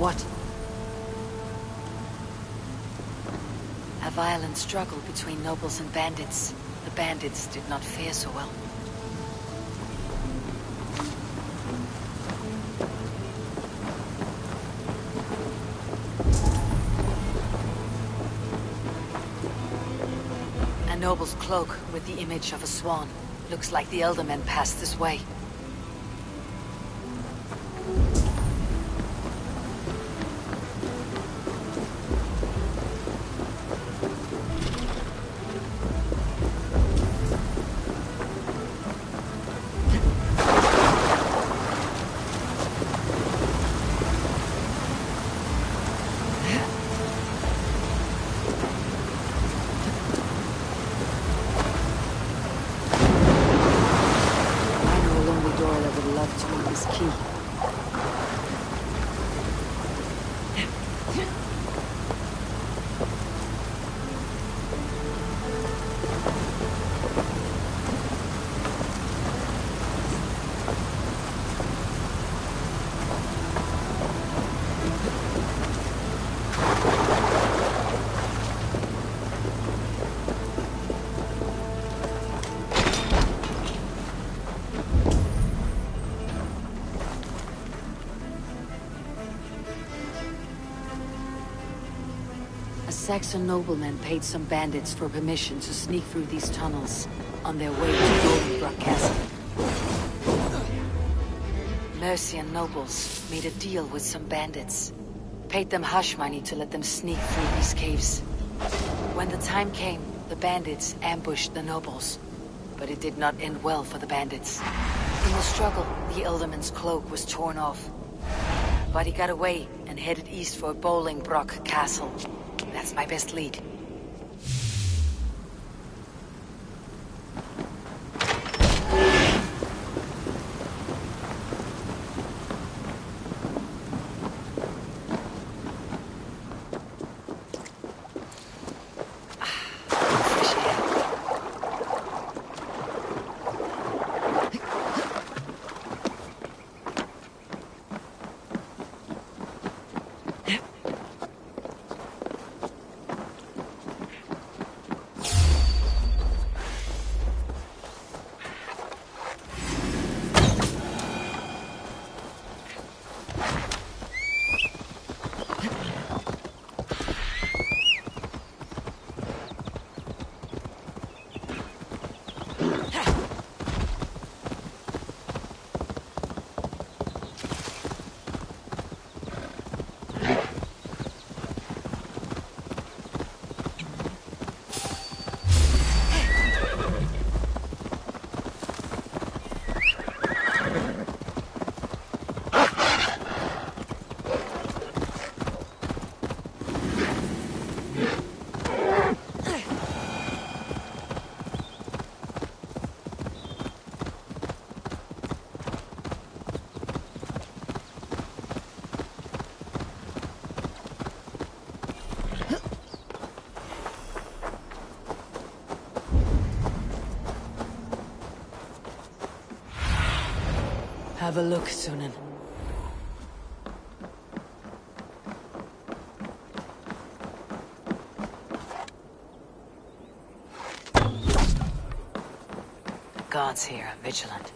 What? A violent struggle between nobles and bandits. The bandits did not fare so well. A noble's cloak with the image of a swan. Looks like the Eldermen passed this way. Saxon noblemen paid some bandits for permission to sneak through these tunnels on their way to Bolingbroke Castle. Mercian nobles made a deal with some bandits, paid them hush money to let them sneak through these caves. When the time came, the bandits ambushed the nobles, but it did not end well for the bandits. In the struggle, the Elderman's cloak was torn off, but he got away and headed east for Bolingbroke Castle. That's my best lead. Have a look, Sunan. Guards here are vigilant.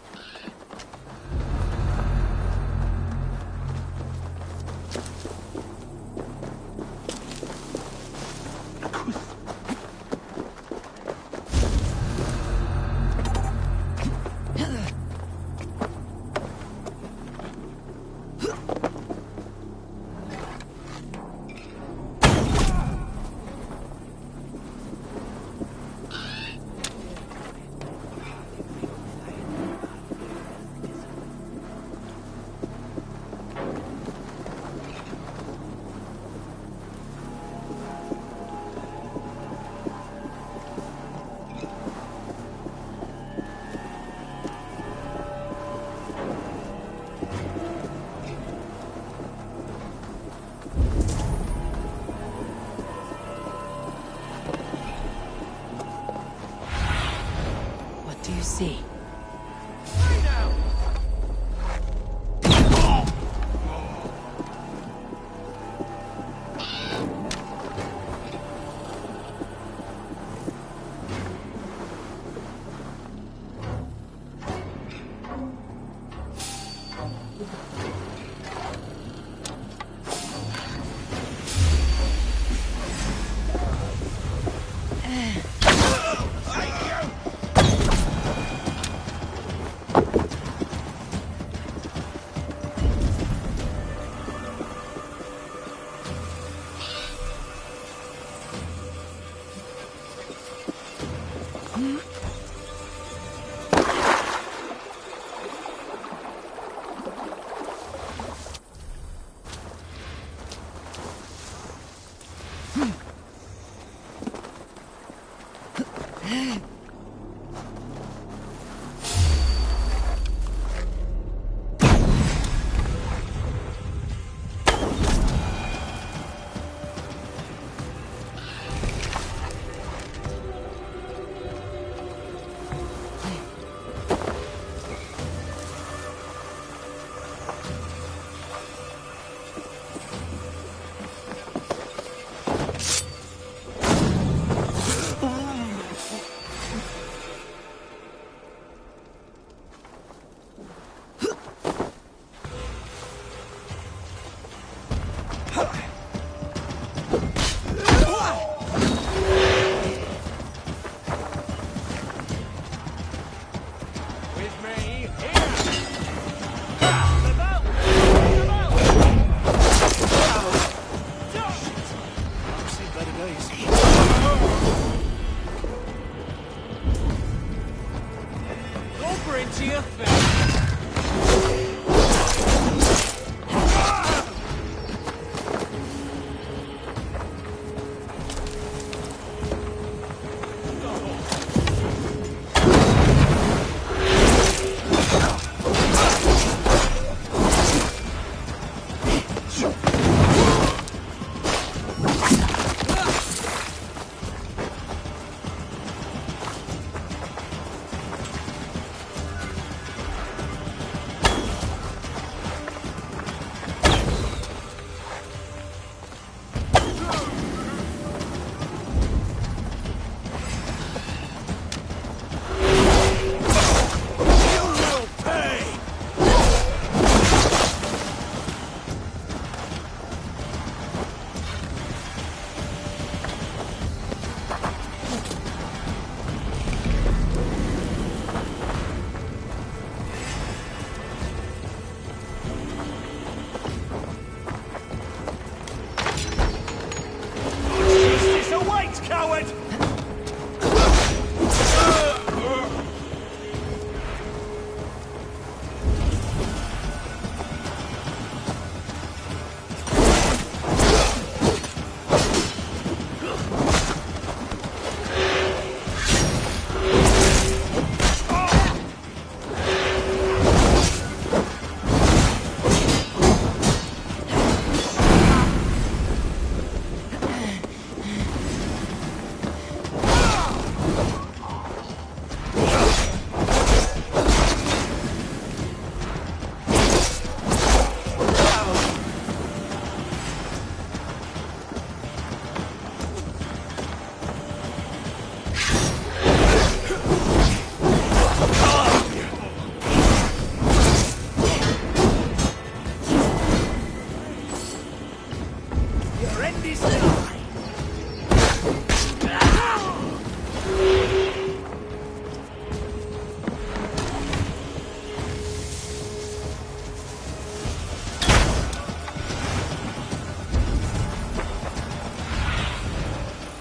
See.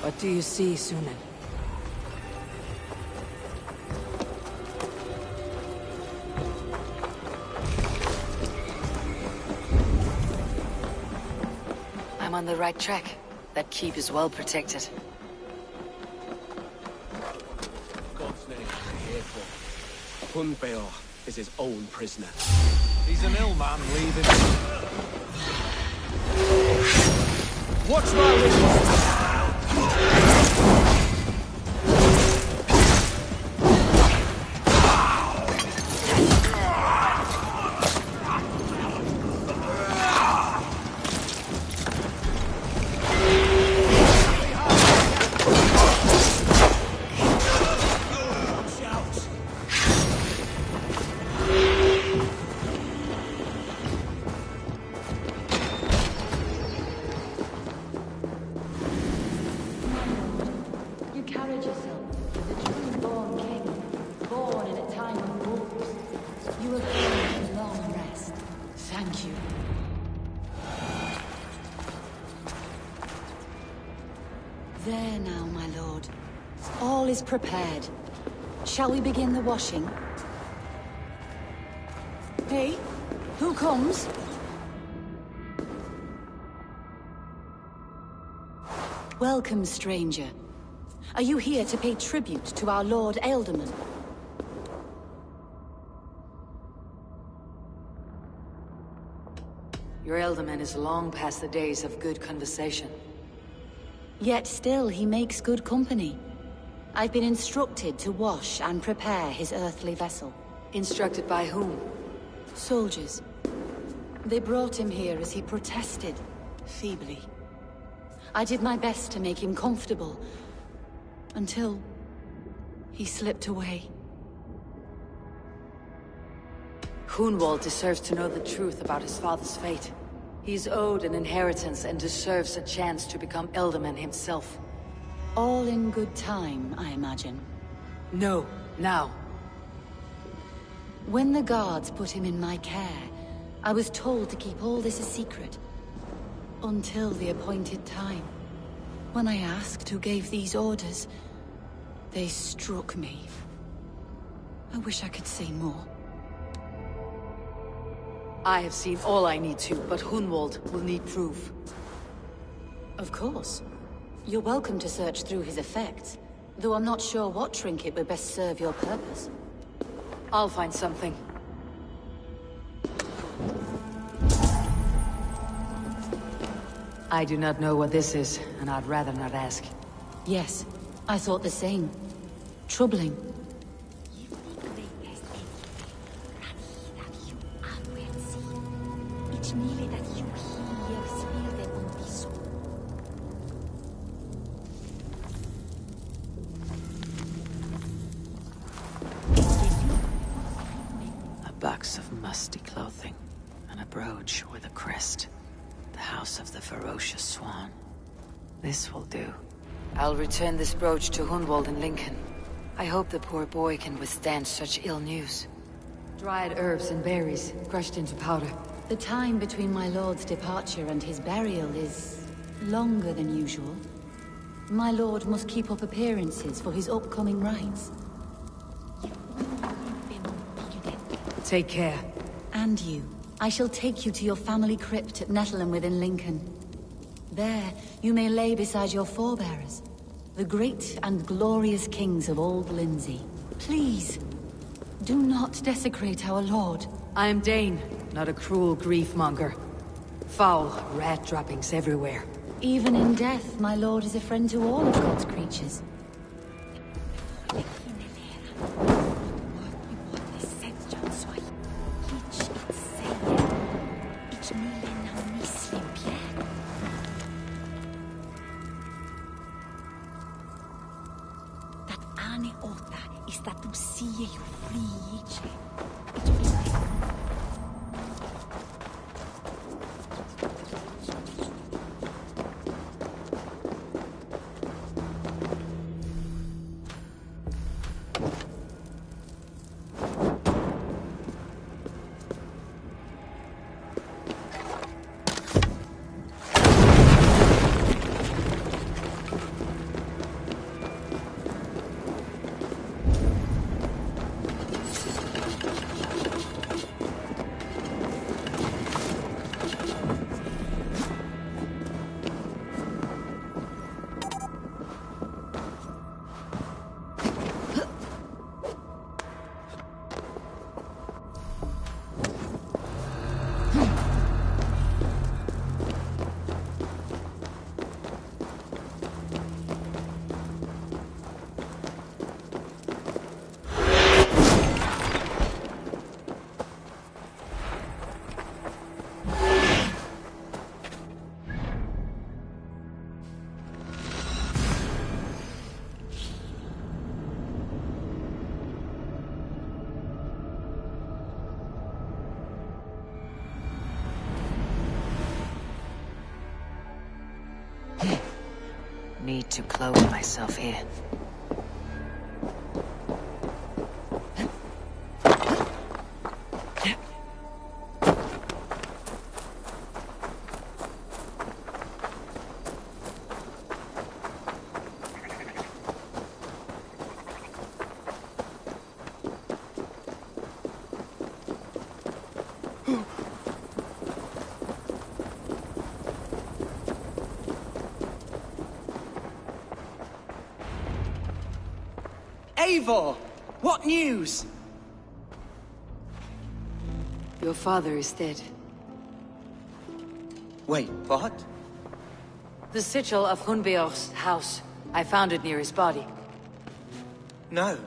What do you see, Sunan? I'm on the right track. That keep is well protected. God's name we're here for. Hunbeor is his own prisoner. He's an ill man, leave him. Watch my window! There now, my lord. All is prepared. Shall we begin the washing? Hey, who comes? Welcome, stranger. Are you here to pay tribute to our Lord Ealdorman? Your Ealdorman is long past the days of good conversation. Yet still he makes good company. I've been instructed to wash and prepare his earthly vessel. Instructed by whom? Soldiers. They brought him here as he protested, feebly. I did my best to make him comfortable, until he slipped away. Hunwald deserves to know the truth about his father's fate. He's owed an inheritance and deserves a chance to become Ealdorman himself. All in good time, I imagine. No, now. When the guards put him in my care, I was told to keep all this a secret. Until the appointed time. When I asked who gave these orders, they struck me. I wish I could say more. I have seen all I need to, but Hunwald will need proof. Of course. You're welcome to search through his effects, though I'm not sure what trinket would best serve your purpose. I'll find something. I do not know what this is, and I'd rather not ask. Yes, I thought the same. Troubling. A box of musty clothing, and a brooch with a crest. The House of the Ferocious Swan. This will do. I'll return this brooch to Hunwald in Lincoln. I hope the poor boy can withstand such ill news. Dried herbs and berries, crushed into powder. The time between my lord's departure and his burial is longer than usual. My lord must keep up appearances for his upcoming rites. Take care. And you. I shall take you to your family crypt at Nettleton within Lincoln. There, you may lay beside your forebearers, the great and glorious kings of Old Lindsey. Please, do not desecrate our lord. I am Dane, not a cruel grief-monger. Foul rat droppings everywhere. Even in death, my lord is a friend to all of God's creatures. Need to clothe myself here. Eivor! What news? Your father is dead. Wait, what? The sigil of Hunbeor's house. I found it near his body. No.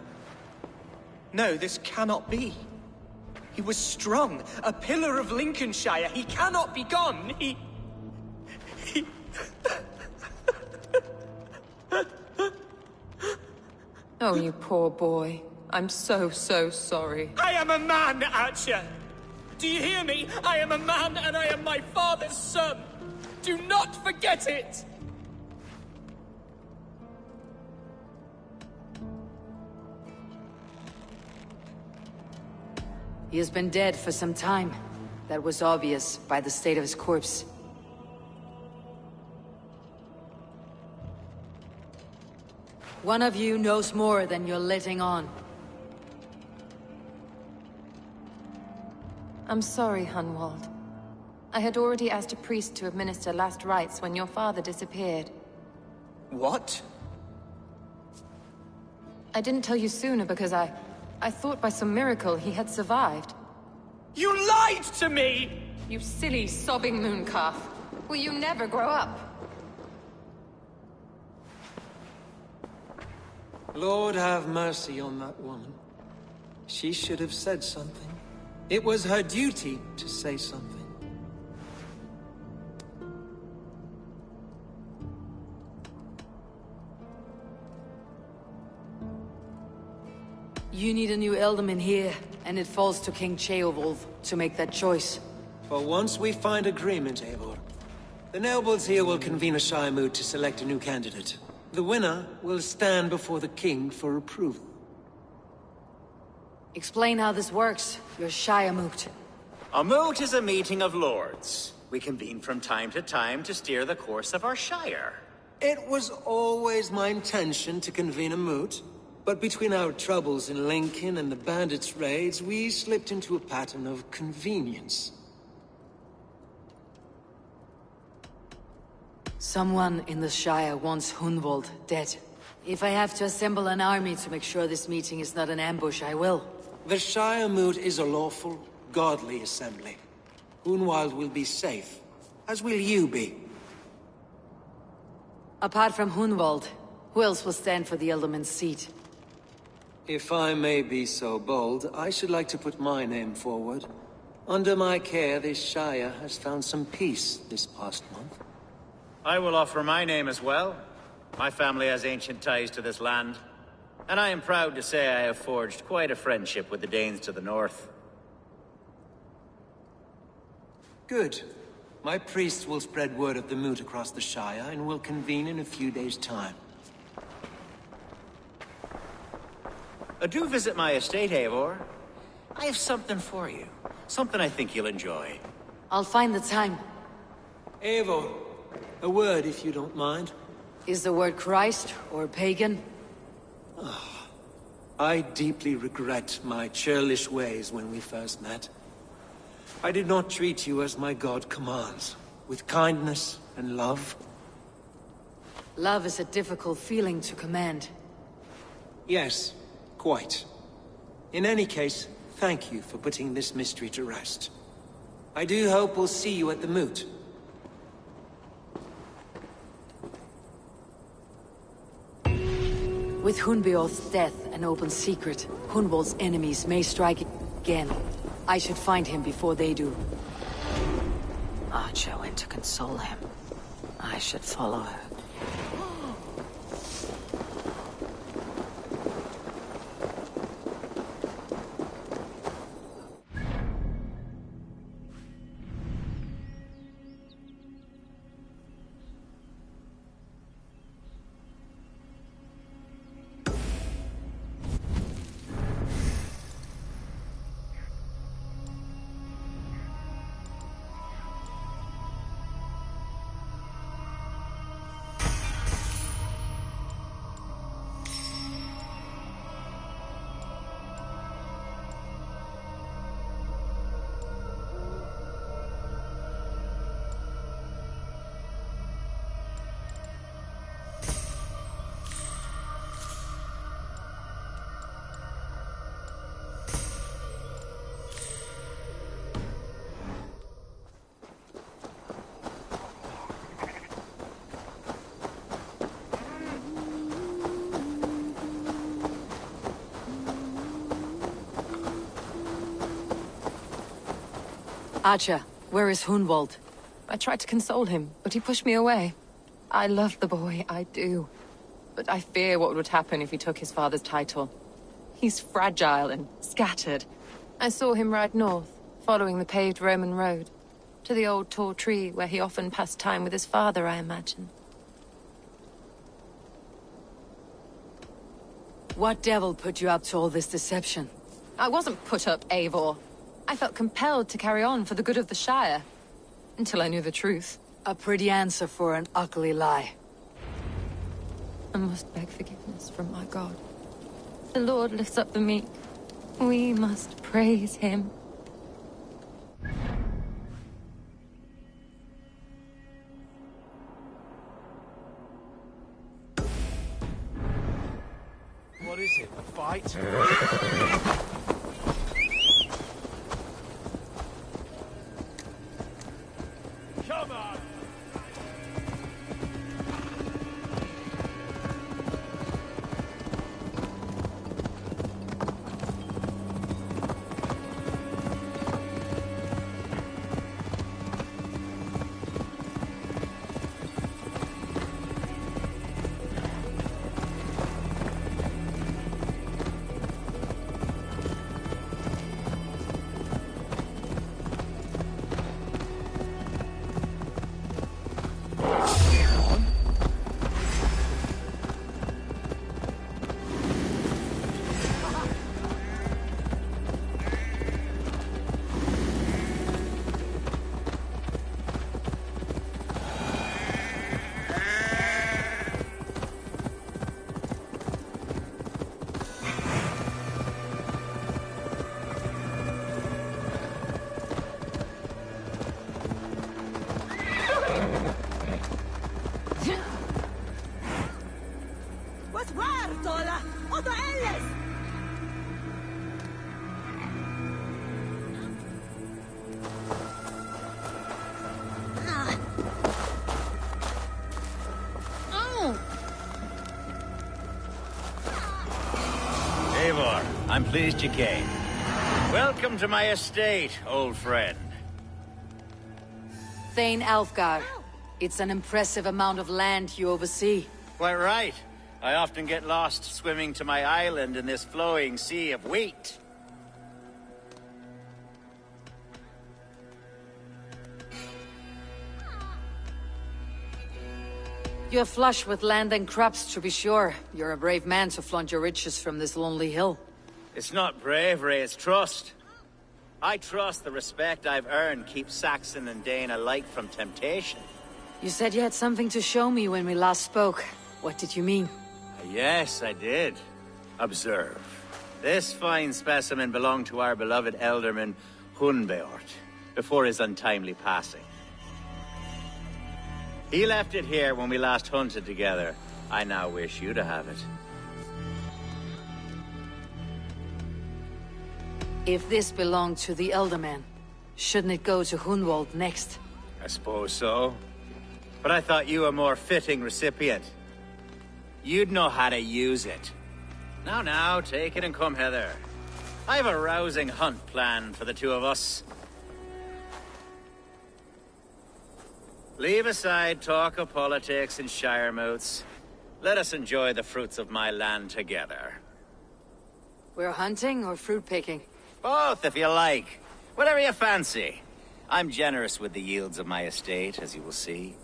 No, this cannot be. He was strong, a pillar of Lincolnshire. He cannot be gone. He... Oh, you poor boy. I'm so sorry. I am a man, Archer! Do you hear me? I am a man and I am my father's son! Do not forget it! He has been dead for some time. That was obvious by the state of his corpse. One of you knows more than you're letting on. I'm sorry, Hunwald. I had already asked a priest to administer last rites when your father disappeared. What? I didn't tell you sooner because I thought by some miracle he had survived. You lied to me! You silly, sobbing mooncalf. Will you never grow up? Lord have mercy on that woman. She should have said something. It was her duty to say something. You need a new Ealdorman here, and it falls to King Ceolwulf to make that choice. For once we find agreement, Eivor. The nobles here will convene a Shire moot to select a new candidate. The winner will stand before the king for approval. Explain how this works, your Shire moot. A moot is a meeting of lords. We convene from time to steer the course of our Shire. It was always my intention to convene a moot, but between our troubles in Lincoln and the bandits' raids, we slipped into a pattern of convenience. Someone in the Shire wants Hunwald dead. If I have to assemble an army to make sure this meeting is not an ambush, I will. The Shire moot is a lawful, godly assembly. Hunwald will be safe, as will you be. Apart from Hunwald, who else will stand for the Ealdorman's seat? If I may be so bold, I should like to put my name forward. Under my care, this Shire has found some peace this past month. I will offer my name as well. My family has ancient ties to this land, and I am proud to say I have forged quite a friendship with the Danes to the north. Good. My priests will spread word of the moot across the Shire, and will convene in a few days' time. Do visit my estate, Eivor. I have something for you. Something I think you'll enjoy. I'll find the time. Eivor, a word if you don't mind. Is the word Christ or pagan? I deeply regret my churlish ways when we first met. I did not treat you as my god commands, with kindness and love. Love is a difficult feeling to command. Yes, quite. In any case, thank you for putting this mystery to rest. I do hope we'll see you at the moot. With Hunbeorth's death an open secret, Hunwald's enemies may strike again. I should find him before they do. Archer went to console him. I should follow her. Acha, where is Hunwald? I tried to console him, but he pushed me away. I love the boy, I do. But I fear what would happen if he took his father's title. He's fragile and scattered. I saw him ride north, following the paved Roman road. To the old tall tree where he often passed time with his father, I imagine. What devil put you up to all this deception? I wasn't put up, Eivor. I felt compelled to carry on for the good of the Shire. Until I knew the truth. A pretty answer for an ugly lie. I must beg forgiveness from my God. The Lord lifts up the meek. We must praise him. What is it, a fight? Come on! Eivor, I'm pleased you came. Welcome to my estate, old friend. Thane Alfgar. It's an impressive amount of land you oversee. Quite right. I often get lost swimming to my island in this flowing sea of wheat. You're flush with land and crops, to be sure. You're a brave man to flaunt your riches from this lonely hill. It's not bravery, it's trust. I trust the respect I've earned keeps Saxon and Dane alike from temptation. You said you had something to show me when we last spoke. What did you mean? Yes, I did. Observe. This fine specimen belonged to our beloved Elderman Hunbeort, before his untimely passing. He left it here when we last hunted together. I now wish you to have it. If this belonged to the Elderman, shouldn't it go to Hunwald next? I suppose so. But I thought you a more fitting recipient. You'd know how to use it. Now, take it and come hither. I have a rousing hunt planned for the two of us. Leave aside talk of politics and shire moats. Let us enjoy the fruits of my land together. We're hunting or fruit picking? Both, if you like. Whatever you fancy. I'm generous with the yields of my estate, as you will see.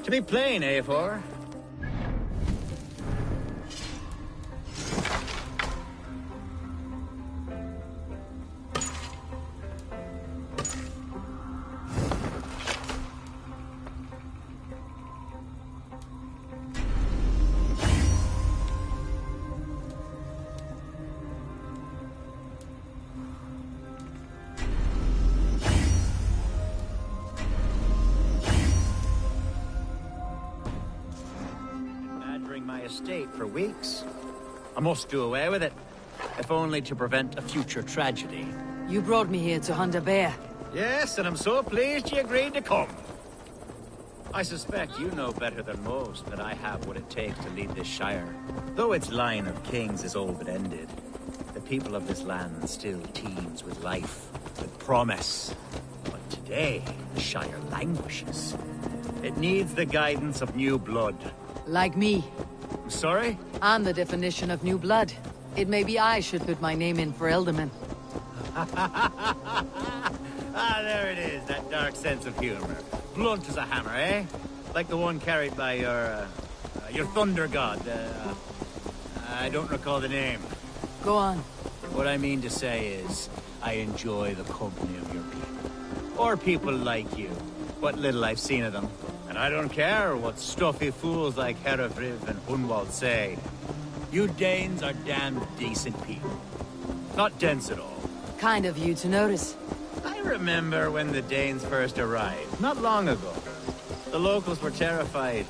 To be plain, Eivor. My estate for weeks. I must do away with it, if only to prevent a future tragedy. You brought me here to hunt a bear. Yes, and I'm so pleased you agreed to come. I suspect you know better than most that I have what it takes to lead this shire. Though its line of kings is all but ended, the people of this land still teems with life, with promise. But today, the Shire languishes. It needs the guidance of new blood. Like me. Sorry? I'm the definition of new blood. It may be I should put my name in for Elderman. Ah, there it is, that dark sense of humor. Blunt as a hammer, eh? Like the one carried by your thunder god. I don't recall the name. Go on. What I mean to say is, I enjoy the company of your people. Or people like you. What little I've seen of them. And I don't care what stuffy fools like Herefriv and Hunwald say. You Danes are damn decent people. Not dense at all. Kind of you to notice. I remember when the Danes first arrived, not long ago. The locals were terrified.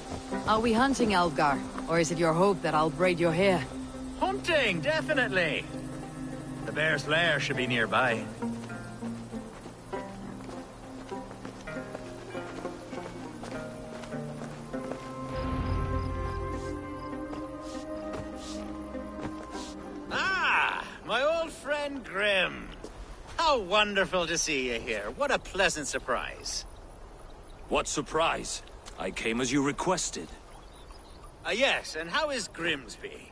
Are we hunting Alfgar? Or is it your hope that I'll braid your hair? Hunting, definitely! The Bear's Lair should be nearby. Ah! My old friend Grim. How wonderful to see you here. What a pleasant surprise. What surprise? I came as you requested. Yes, and how is Grimsby?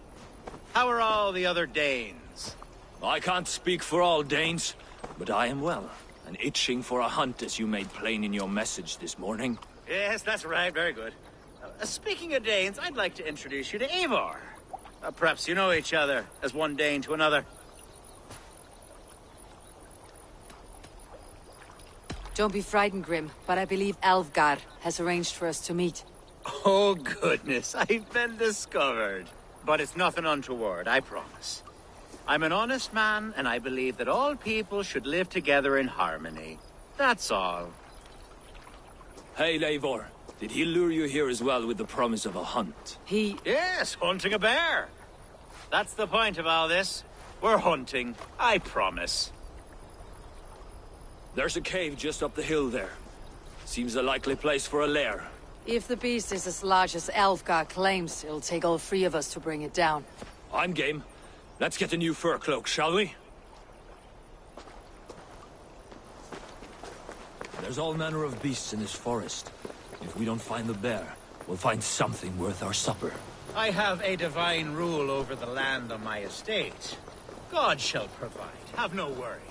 How are all the other Danes? I can't speak for all Danes, but I am well, and itching for a hunt as you made plain in your message this morning. Yes, that's right. Very good. Speaking of Danes, I'd like to introduce you to Eivor. Perhaps you know each other, as one Dane to another. Don't be frightened, Grim, but I believe Alfgar has arranged for us to meet. Oh, goodness, I've been discovered. But it's nothing untoward, I promise. I'm an honest man, and I believe that all people should live together in harmony. That's all. Hey, Eivor. Did he lure you here as well with the promise of a hunt? Yes, hunting a bear. That's the point of all this. We're hunting, I promise. There's a cave just up the hill there. Seems a likely place for a lair. If the beast is as large as Alfgar claims, it'll take all three of us to bring it down. I'm game. Let's get a new fur cloak, shall we? There's all manner of beasts in this forest. If we don't find the bear, we'll find something worth our supper. I have a divine rule over the land on my estate. God shall provide, have no worry.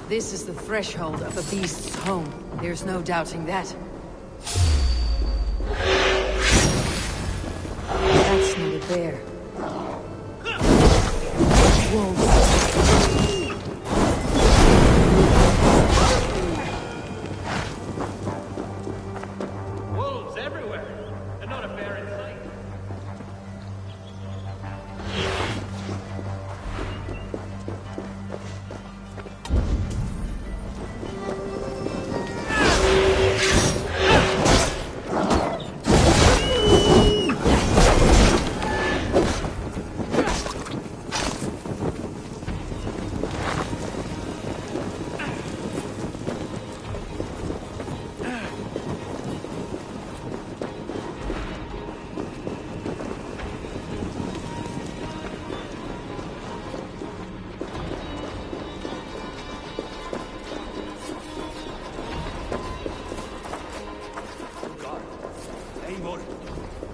This is the threshold of a beast's home. There's no doubting that. That's not a bear. Wolves. Wolves everywhere, and not a bear in sight.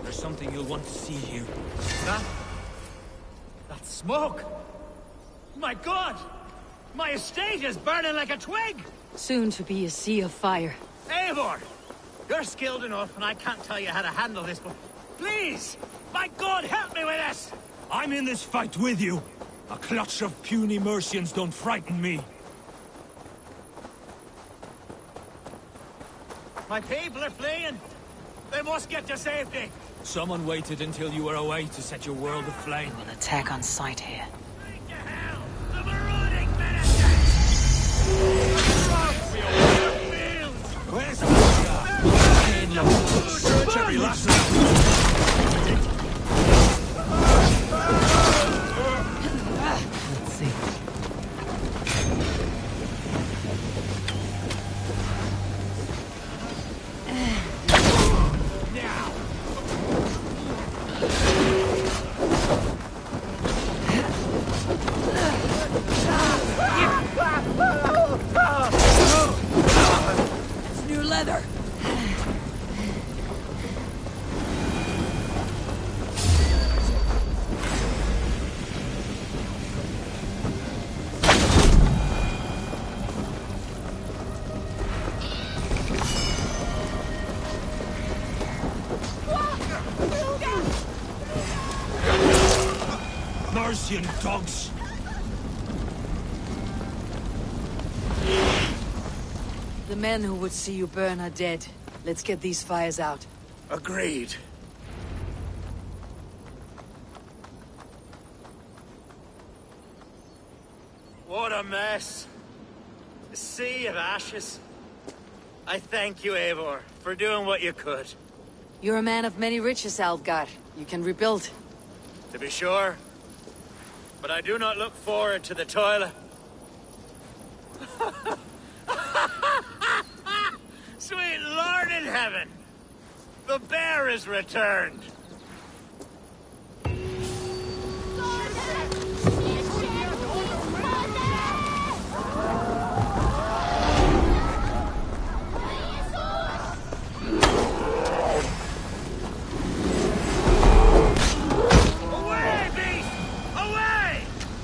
There's something you'll want to see here. That smoke! My God! My estate is burning like a twig! Soon to be a sea of fire. Eivor! You're skilled enough, and I can't tell you how to handle this, but please! My God, help me with this! I'm in this fight with you. A clutch of puny Mercians don't frighten me. My people are fleeing! They must get to safety! Someone waited until you were away to set your world aflame. We'll attack on sight here. Where's the Search every last Let's see. leather! Mercian dogs! The men who would see you burn are dead. Let's get these fires out. Agreed. What a mess. A sea of ashes. I thank you, Eivor, for doing what you could. You're a man of many riches, Alfgar. You can rebuild. To be sure. But I do not look forward to the toil. Sweet Lord in heaven! The bear is returned! Away, beast! Away!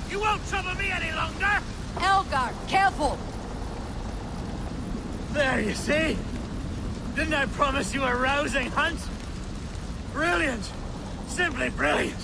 You won't trouble me any longer! Elgar, careful! There, you see? Didn't I promise you a rousing hunt? Brilliant! Simply brilliant!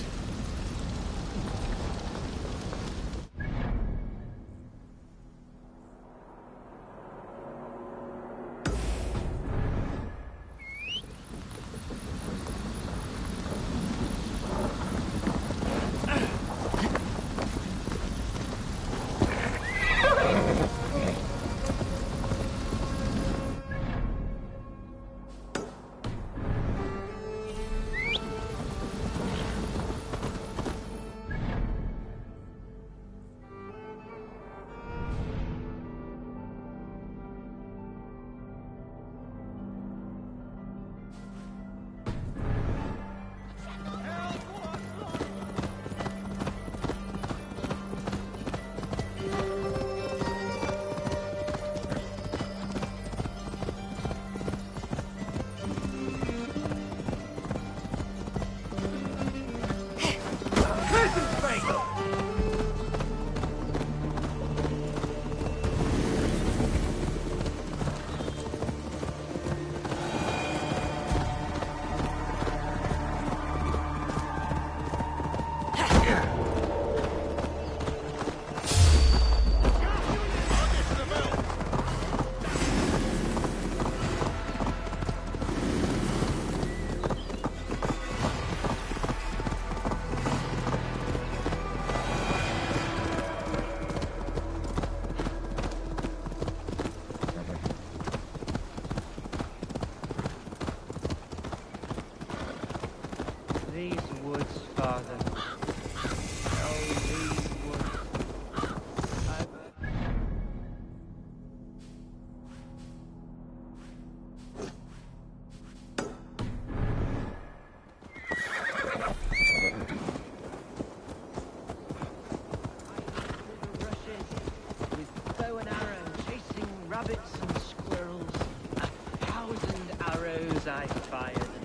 These woods, Father. Oh, these woods. With bow and arrow, chasing rabbits and squirrels. 1,000 arrows I fired and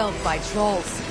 yourself by trolls.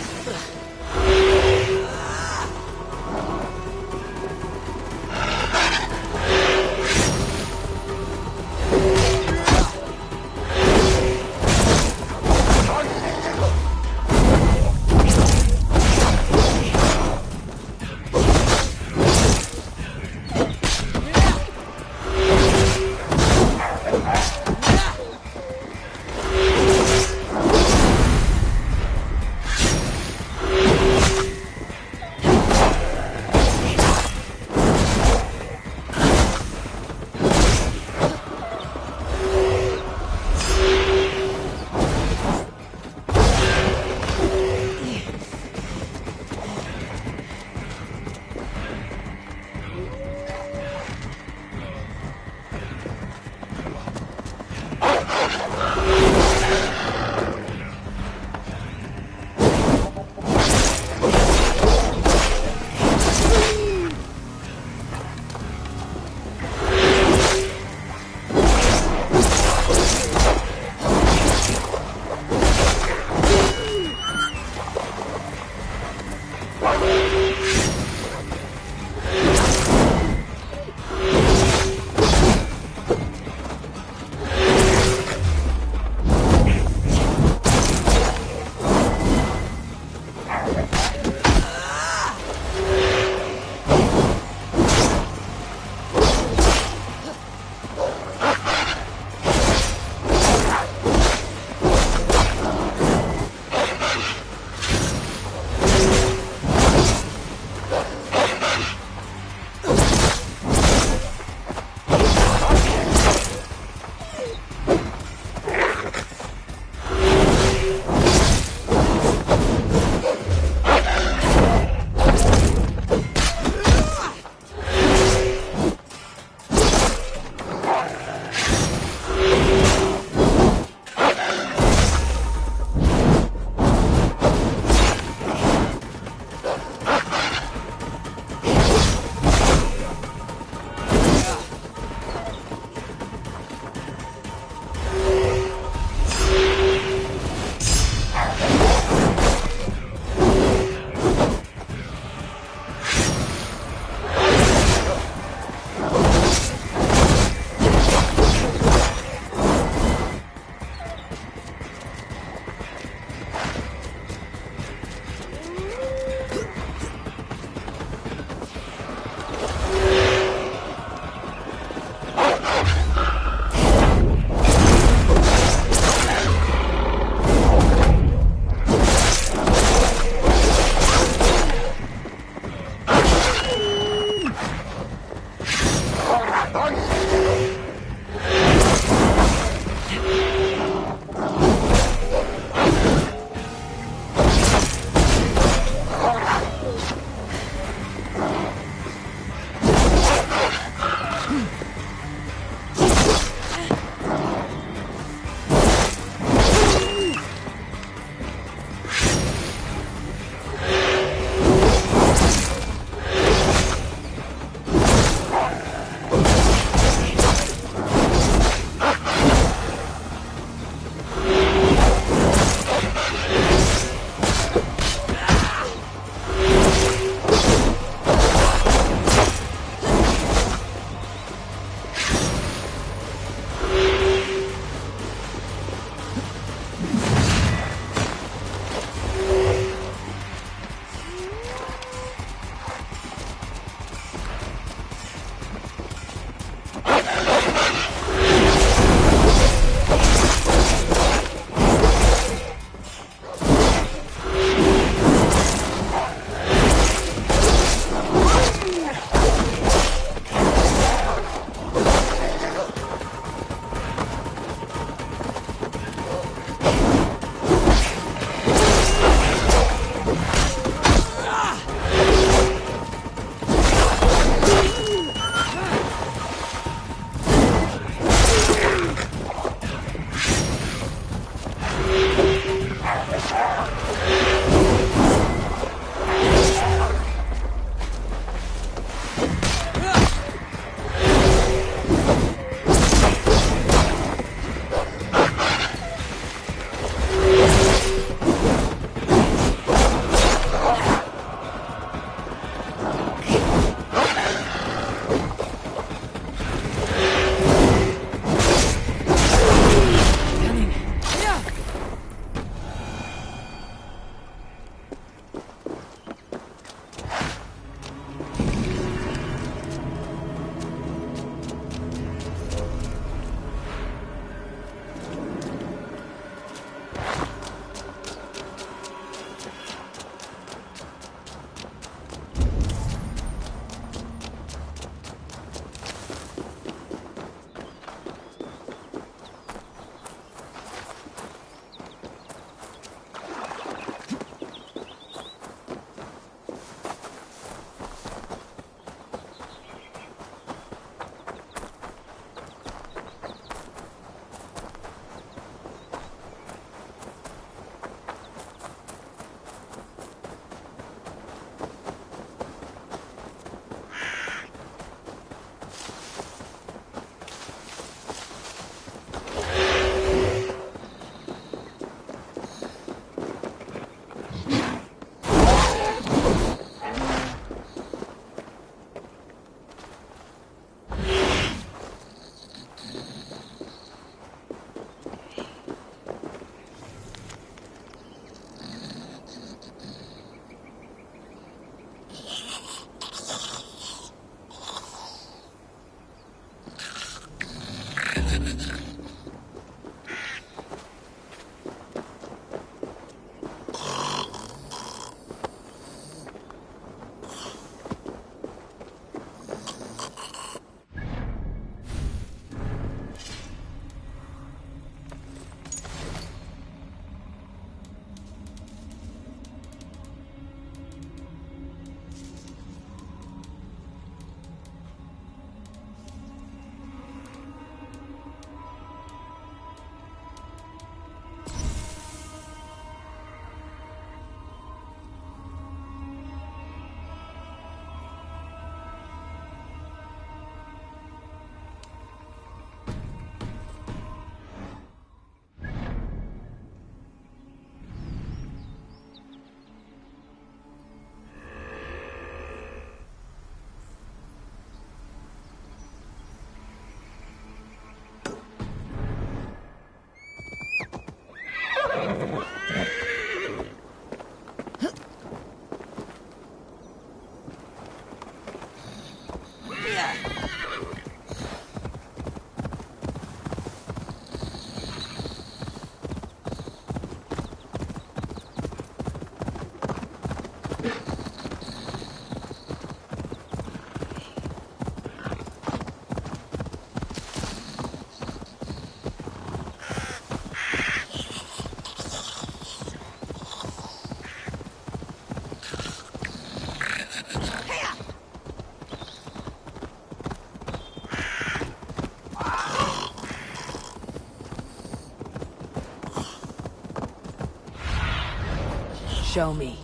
show me.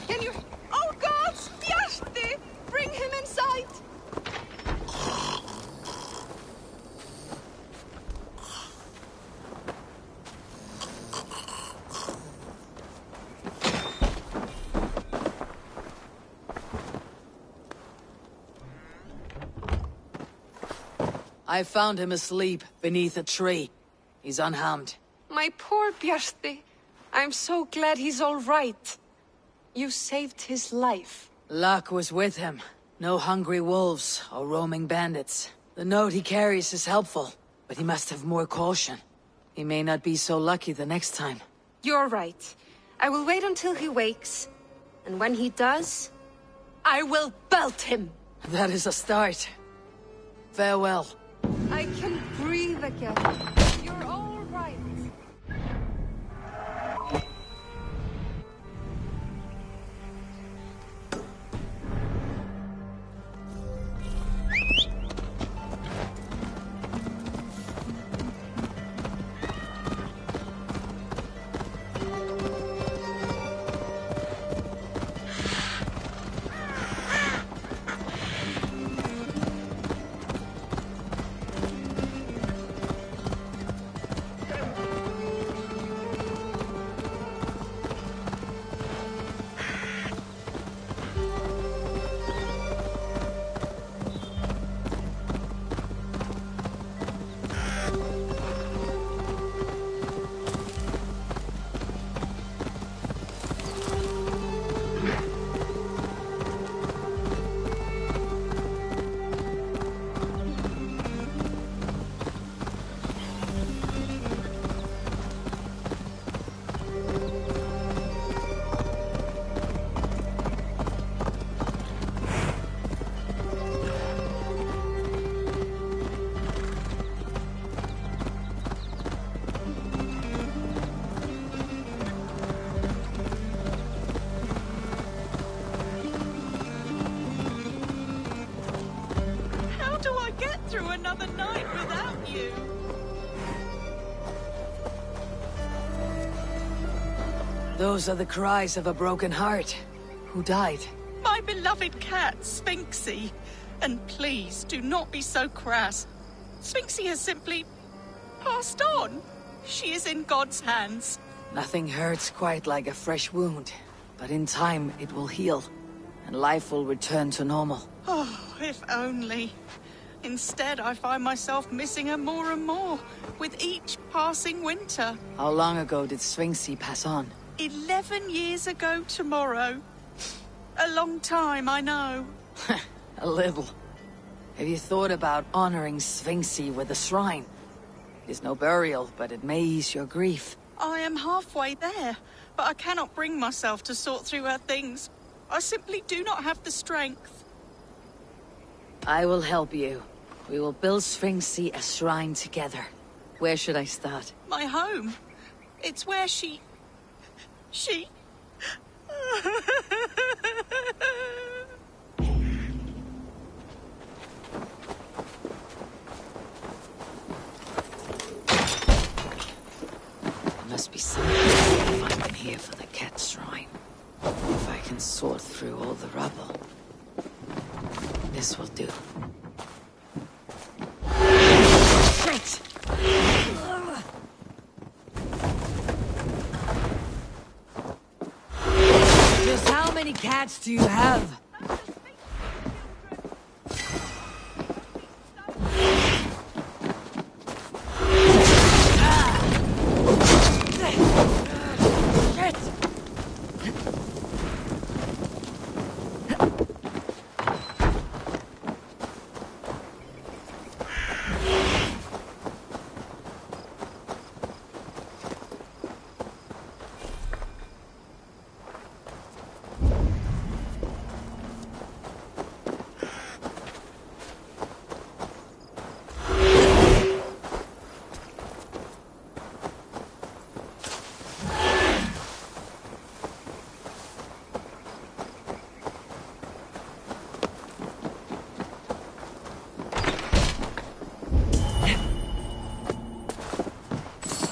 Can you... Oh, God! Piashti! Bring him inside! I found him asleep beneath a tree. He's unharmed. My poor Piashti. I'm so glad he's all right. You saved his life. Luck was with him. No hungry wolves or roaming bandits. The note he carries is helpful, but he must have more caution. He may not be so lucky the next time. You're right. I will wait until he wakes. And when he does, I will belt him. That is a start. Farewell. I can breathe again. You're all right. Through another night without you. Those are the cries of a broken heart. Who died? My beloved cat, Sphinxie. And please, do not be so crass. Sphinxie has simply passed on. She is in God's hands. Nothing hurts quite like a fresh wound. But in time, it will heal. And life will return to normal. Oh, if only. Instead, I find myself missing her more and more, with each passing winter. How long ago did Sphinxie pass on? 11 years ago tomorrow. A long time, I know. A little. Have you thought about honoring Sphinxie with a shrine? It is no burial, but it may ease your grief. I am halfway there, but I cannot bring myself to sort through her things. I simply do not have the strength. I will help you. We will build Sphinxie a shrine together. Where should I start? My home. It's where she... There must be something I find in here for the cat shrine. If I can sort through all the rubble. This will do. Shit! Just how many cats do you have?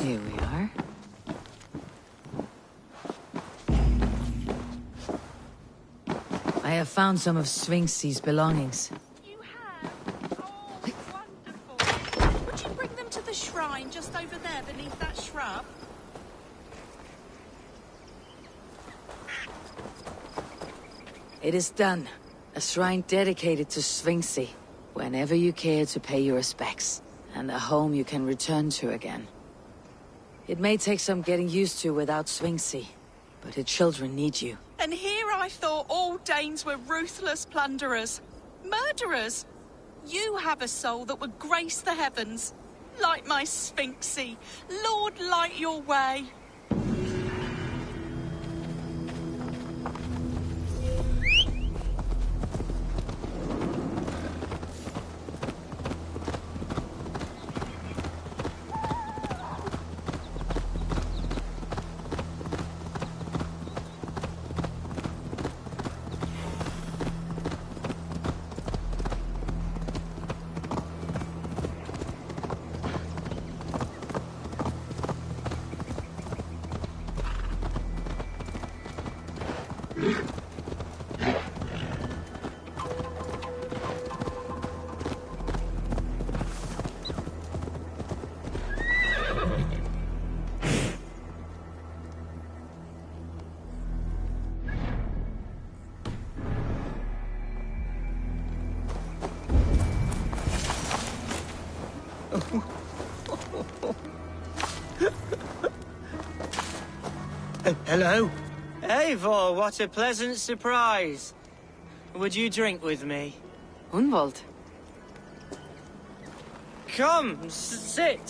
Here we are. I have found some of Sphinx's belongings. You have? Oh, wonderful. Would you bring them to the shrine just over there beneath that shrub? It is done. A shrine dedicated to Sphinxy. Whenever you care to pay your respects. And a home you can return to again. It may take some getting used to without Sphinxy. But her children need you. And here I thought all Danes were ruthless plunderers. Murderers. You have a soul that would grace the heavens. Like my Sphinxy. Lord, light your way. Hello? Eivor, what a pleasant surprise. Would you drink with me? Hunwald. Come, sit.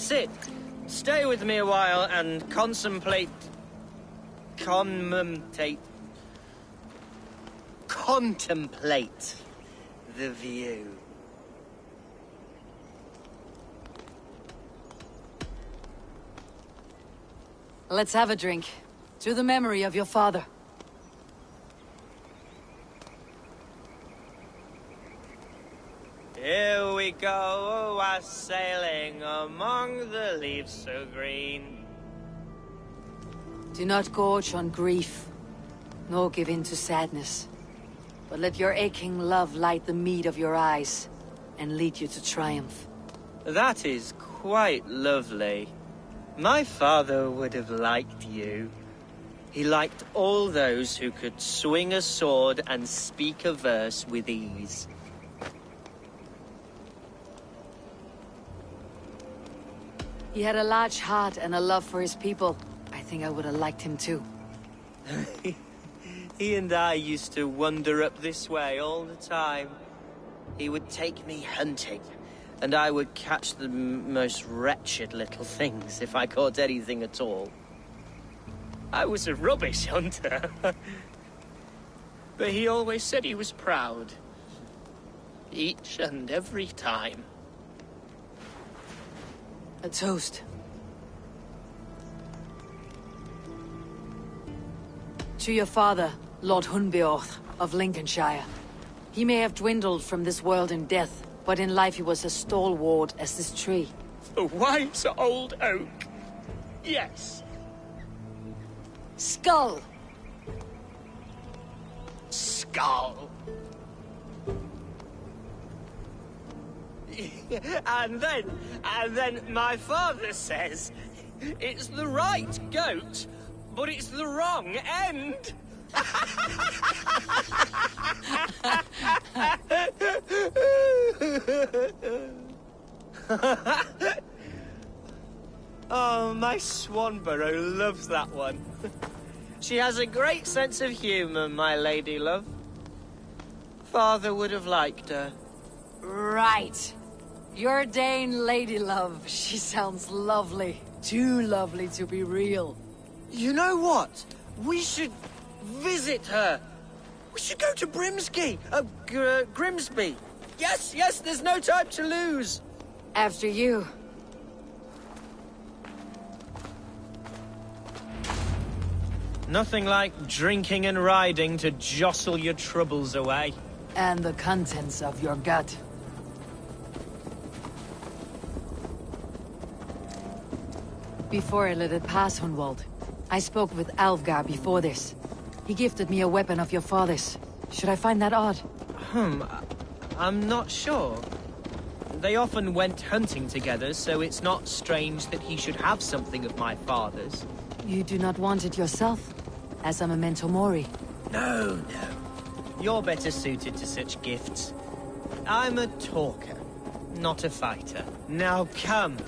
Stay with me a while and contemplate the view. Let's have a drink. To the memory of your father. Here we go, sailing among the leaves so green. Do not gorge on grief, nor give in to sadness. But let your aching love light the mead of your eyes, and lead you to triumph. That is quite lovely. My father would have liked you. He liked all those who could swing a sword and speak a verse with ease. He had a large heart and a love for his people. I think I would have liked him too. He and I used to wander up this way all the time. He would take me hunting, and I would catch the most wretched little things if I caught anything at all. I was a rubbish hunter. But he always said he was proud. Each and every time. A toast. To your father, Lord Hunbeorth of Lincolnshire. He may have dwindled from this world in death, but in life he was as stalwart as this tree. A wise old oak. Yes. Skull! Skull. And then my father says, it's the right goat, but it's the wrong end. Oh, my Swanborough loves that one. She has a great sense of humor, my lady love. Father would have liked her. Right. Your Dane lady love. She sounds lovely. Too lovely to be real. You know what? We should visit her. We should go to Grimsby. Grimsby. Yes, there's no time to lose. After you. Nothing like drinking and riding to jostle your troubles away. And the contents of your gut. before I let it pass, Hunwald. I spoke with Alfgar before this. He gifted me a weapon of your father's. Should I find that odd? I'm not sure. They often went hunting together, so it's not strange that he should have something of my father's. You do not want it yourself? As a memento mori? No. You're better suited to such gifts. I'm a talker, not a fighter. Now come,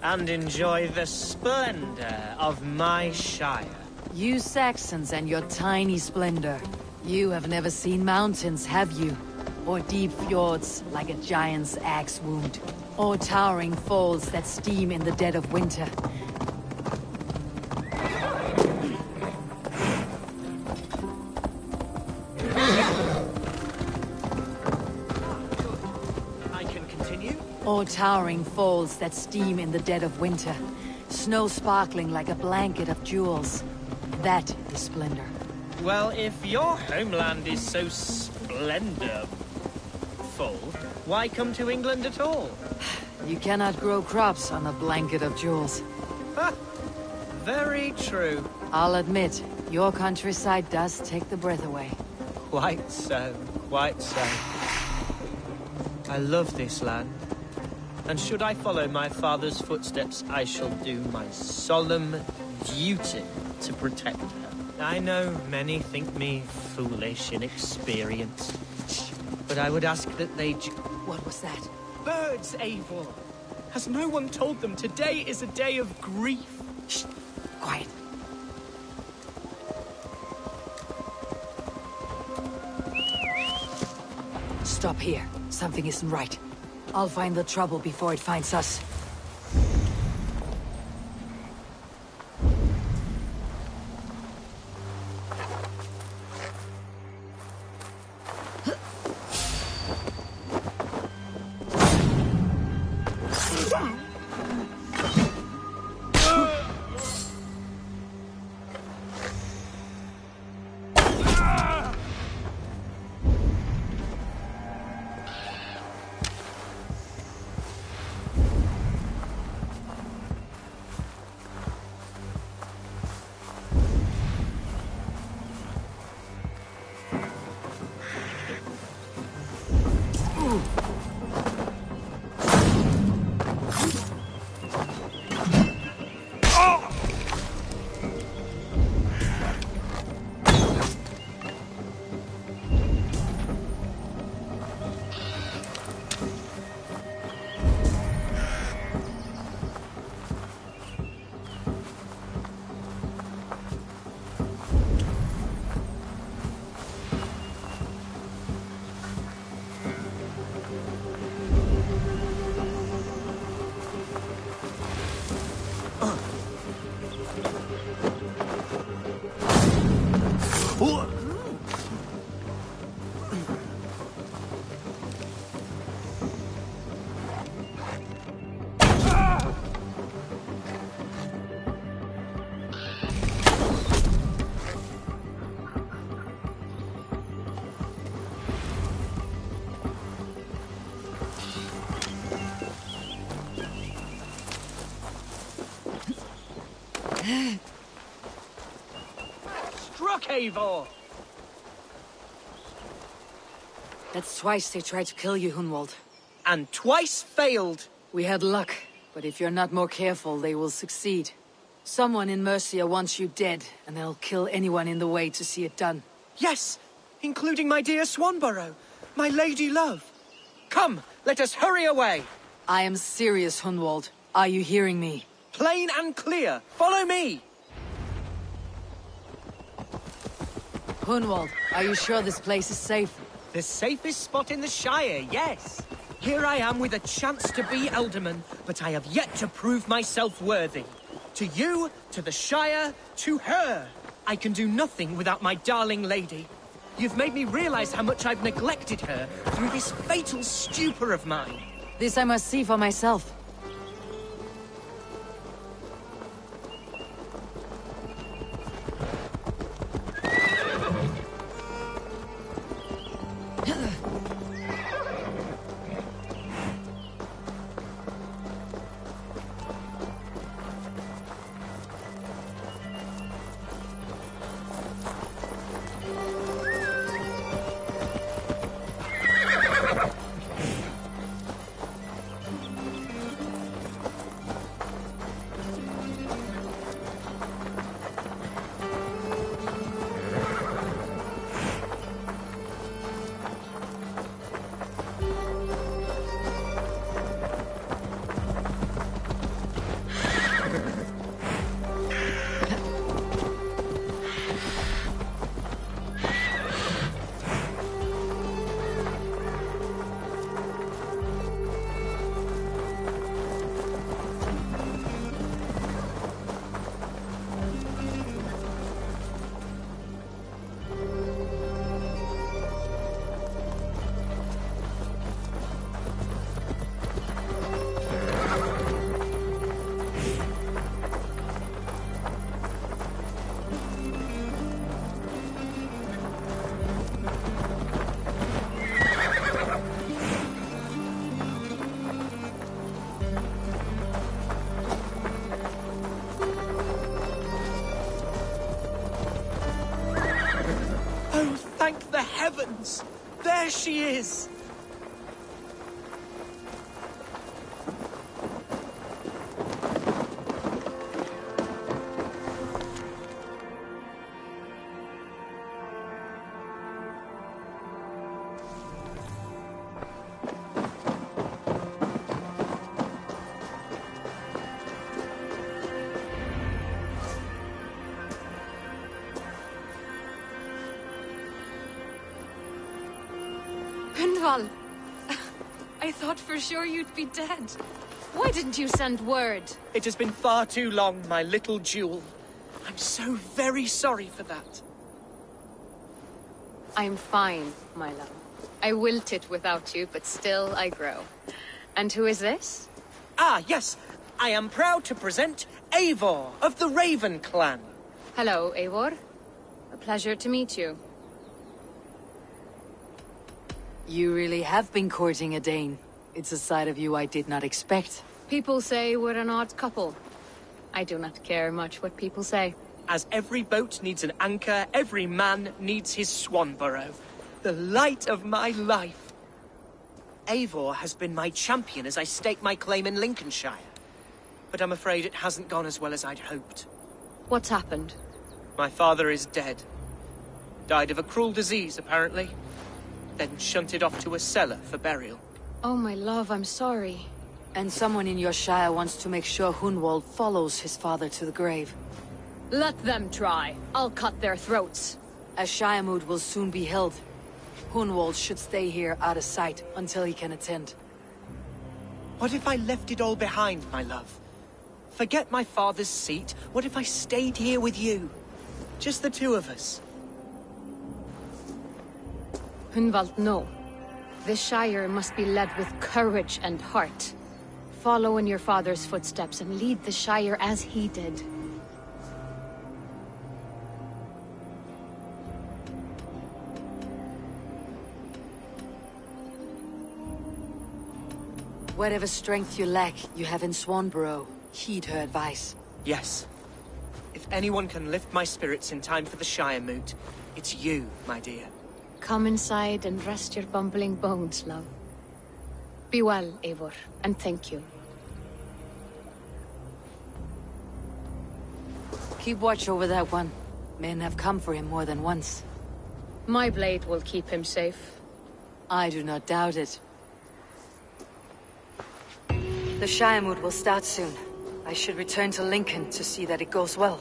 and enjoy the splendor of my Shire. You Saxons and your tiny splendor. You have never seen mountains, have you? Or deep fjords like a giant's axe wound. Or towering falls that steam in the dead of winter. I can continue? Or towering falls that steam in the dead of winter. Snow sparkling like a blanket of jewels. That is splendor. Well, if your homeland is so splendorful, why come to England at all? You cannot grow crops on a blanket of jewels. Ha! Very true. I'll admit, your countryside does take the breath away. Quite so, quite so. I love this land. And should I follow my father's footsteps, I shall do my solemn duty to protect her. I know many think me foolish, inexperienced. But I would ask that they... What was that? Birds, Eivor! Has no one told them today is a day of grief? Shh! Quiet. Stop here. Something isn't right. I'll find the trouble before it finds us. Struck, Eivor! That's twice they tried to kill you, Hunwald. And twice failed. We had luck, but if you're not more careful, they will succeed. Someone in Mercia wants you dead, and they'll kill anyone in the way to see it done. Yes, including my dear Swanborough, my lady love. Come, let us hurry away. I am serious, Hunwald. Are you hearing me? Plain and clear. Follow me. Hunwald, are you sure this place is safe? The safest spot in the Shire, yes. Here I am with a chance to be Elderman, but I have yet to prove myself worthy. To you, to the Shire, to her. I can do nothing without my darling lady. You've made me realize how much I've neglected her through this fatal stupor of mine. This I must see for myself. Thank the heavens! There she is! Hunwald! I thought for sure you'd be dead. Why didn't you send word? It has been far too long, my little jewel. I'm so very sorry for that. I'm fine, my love. I wilted without you, but still I grow. And who is this? Ah, yes. I am proud to present Eivor of the Raven Clan. Hello, Eivor. A pleasure to meet you. You really have been courting a Dane. It's a side of you I did not expect. People say we're an odd couple. I do not care much what people say. As every boat needs an anchor, every man needs his Swanborough. The light of my life. Eivor has been my champion as I stake my claim in Lincolnshire. But I'm afraid it hasn't gone as well as I'd hoped. What's happened? My father is dead. Died of a cruel disease, apparently. Then shunted off to a cellar for burial. Oh, my love, I'm sorry. And someone in your shire wants to make sure Hunwald follows his father to the grave. Let them try. I'll cut their throats. A shire moot will soon be held. Hunwald should stay here out of sight until he can attend. What if I left it all behind, my love? Forget my father's seat. What if I stayed here with you? Just the two of us. Hunwald, no. This Shire must be led with courage and heart. Follow in your father's footsteps and lead the Shire as he did. Whatever strength you lack, you have in Swanborough. Heed her advice. Yes. If anyone can lift my spirits in time for the Shire moot, it's you, my dear. Come inside and rest your bumbling bones, love. Be well, Eivor, and thank you. Keep watch over that one. Men have come for him more than once. My blade will keep him safe. I do not doubt it. The Shire moot will start soon. I should return to Lincoln to see that it goes well.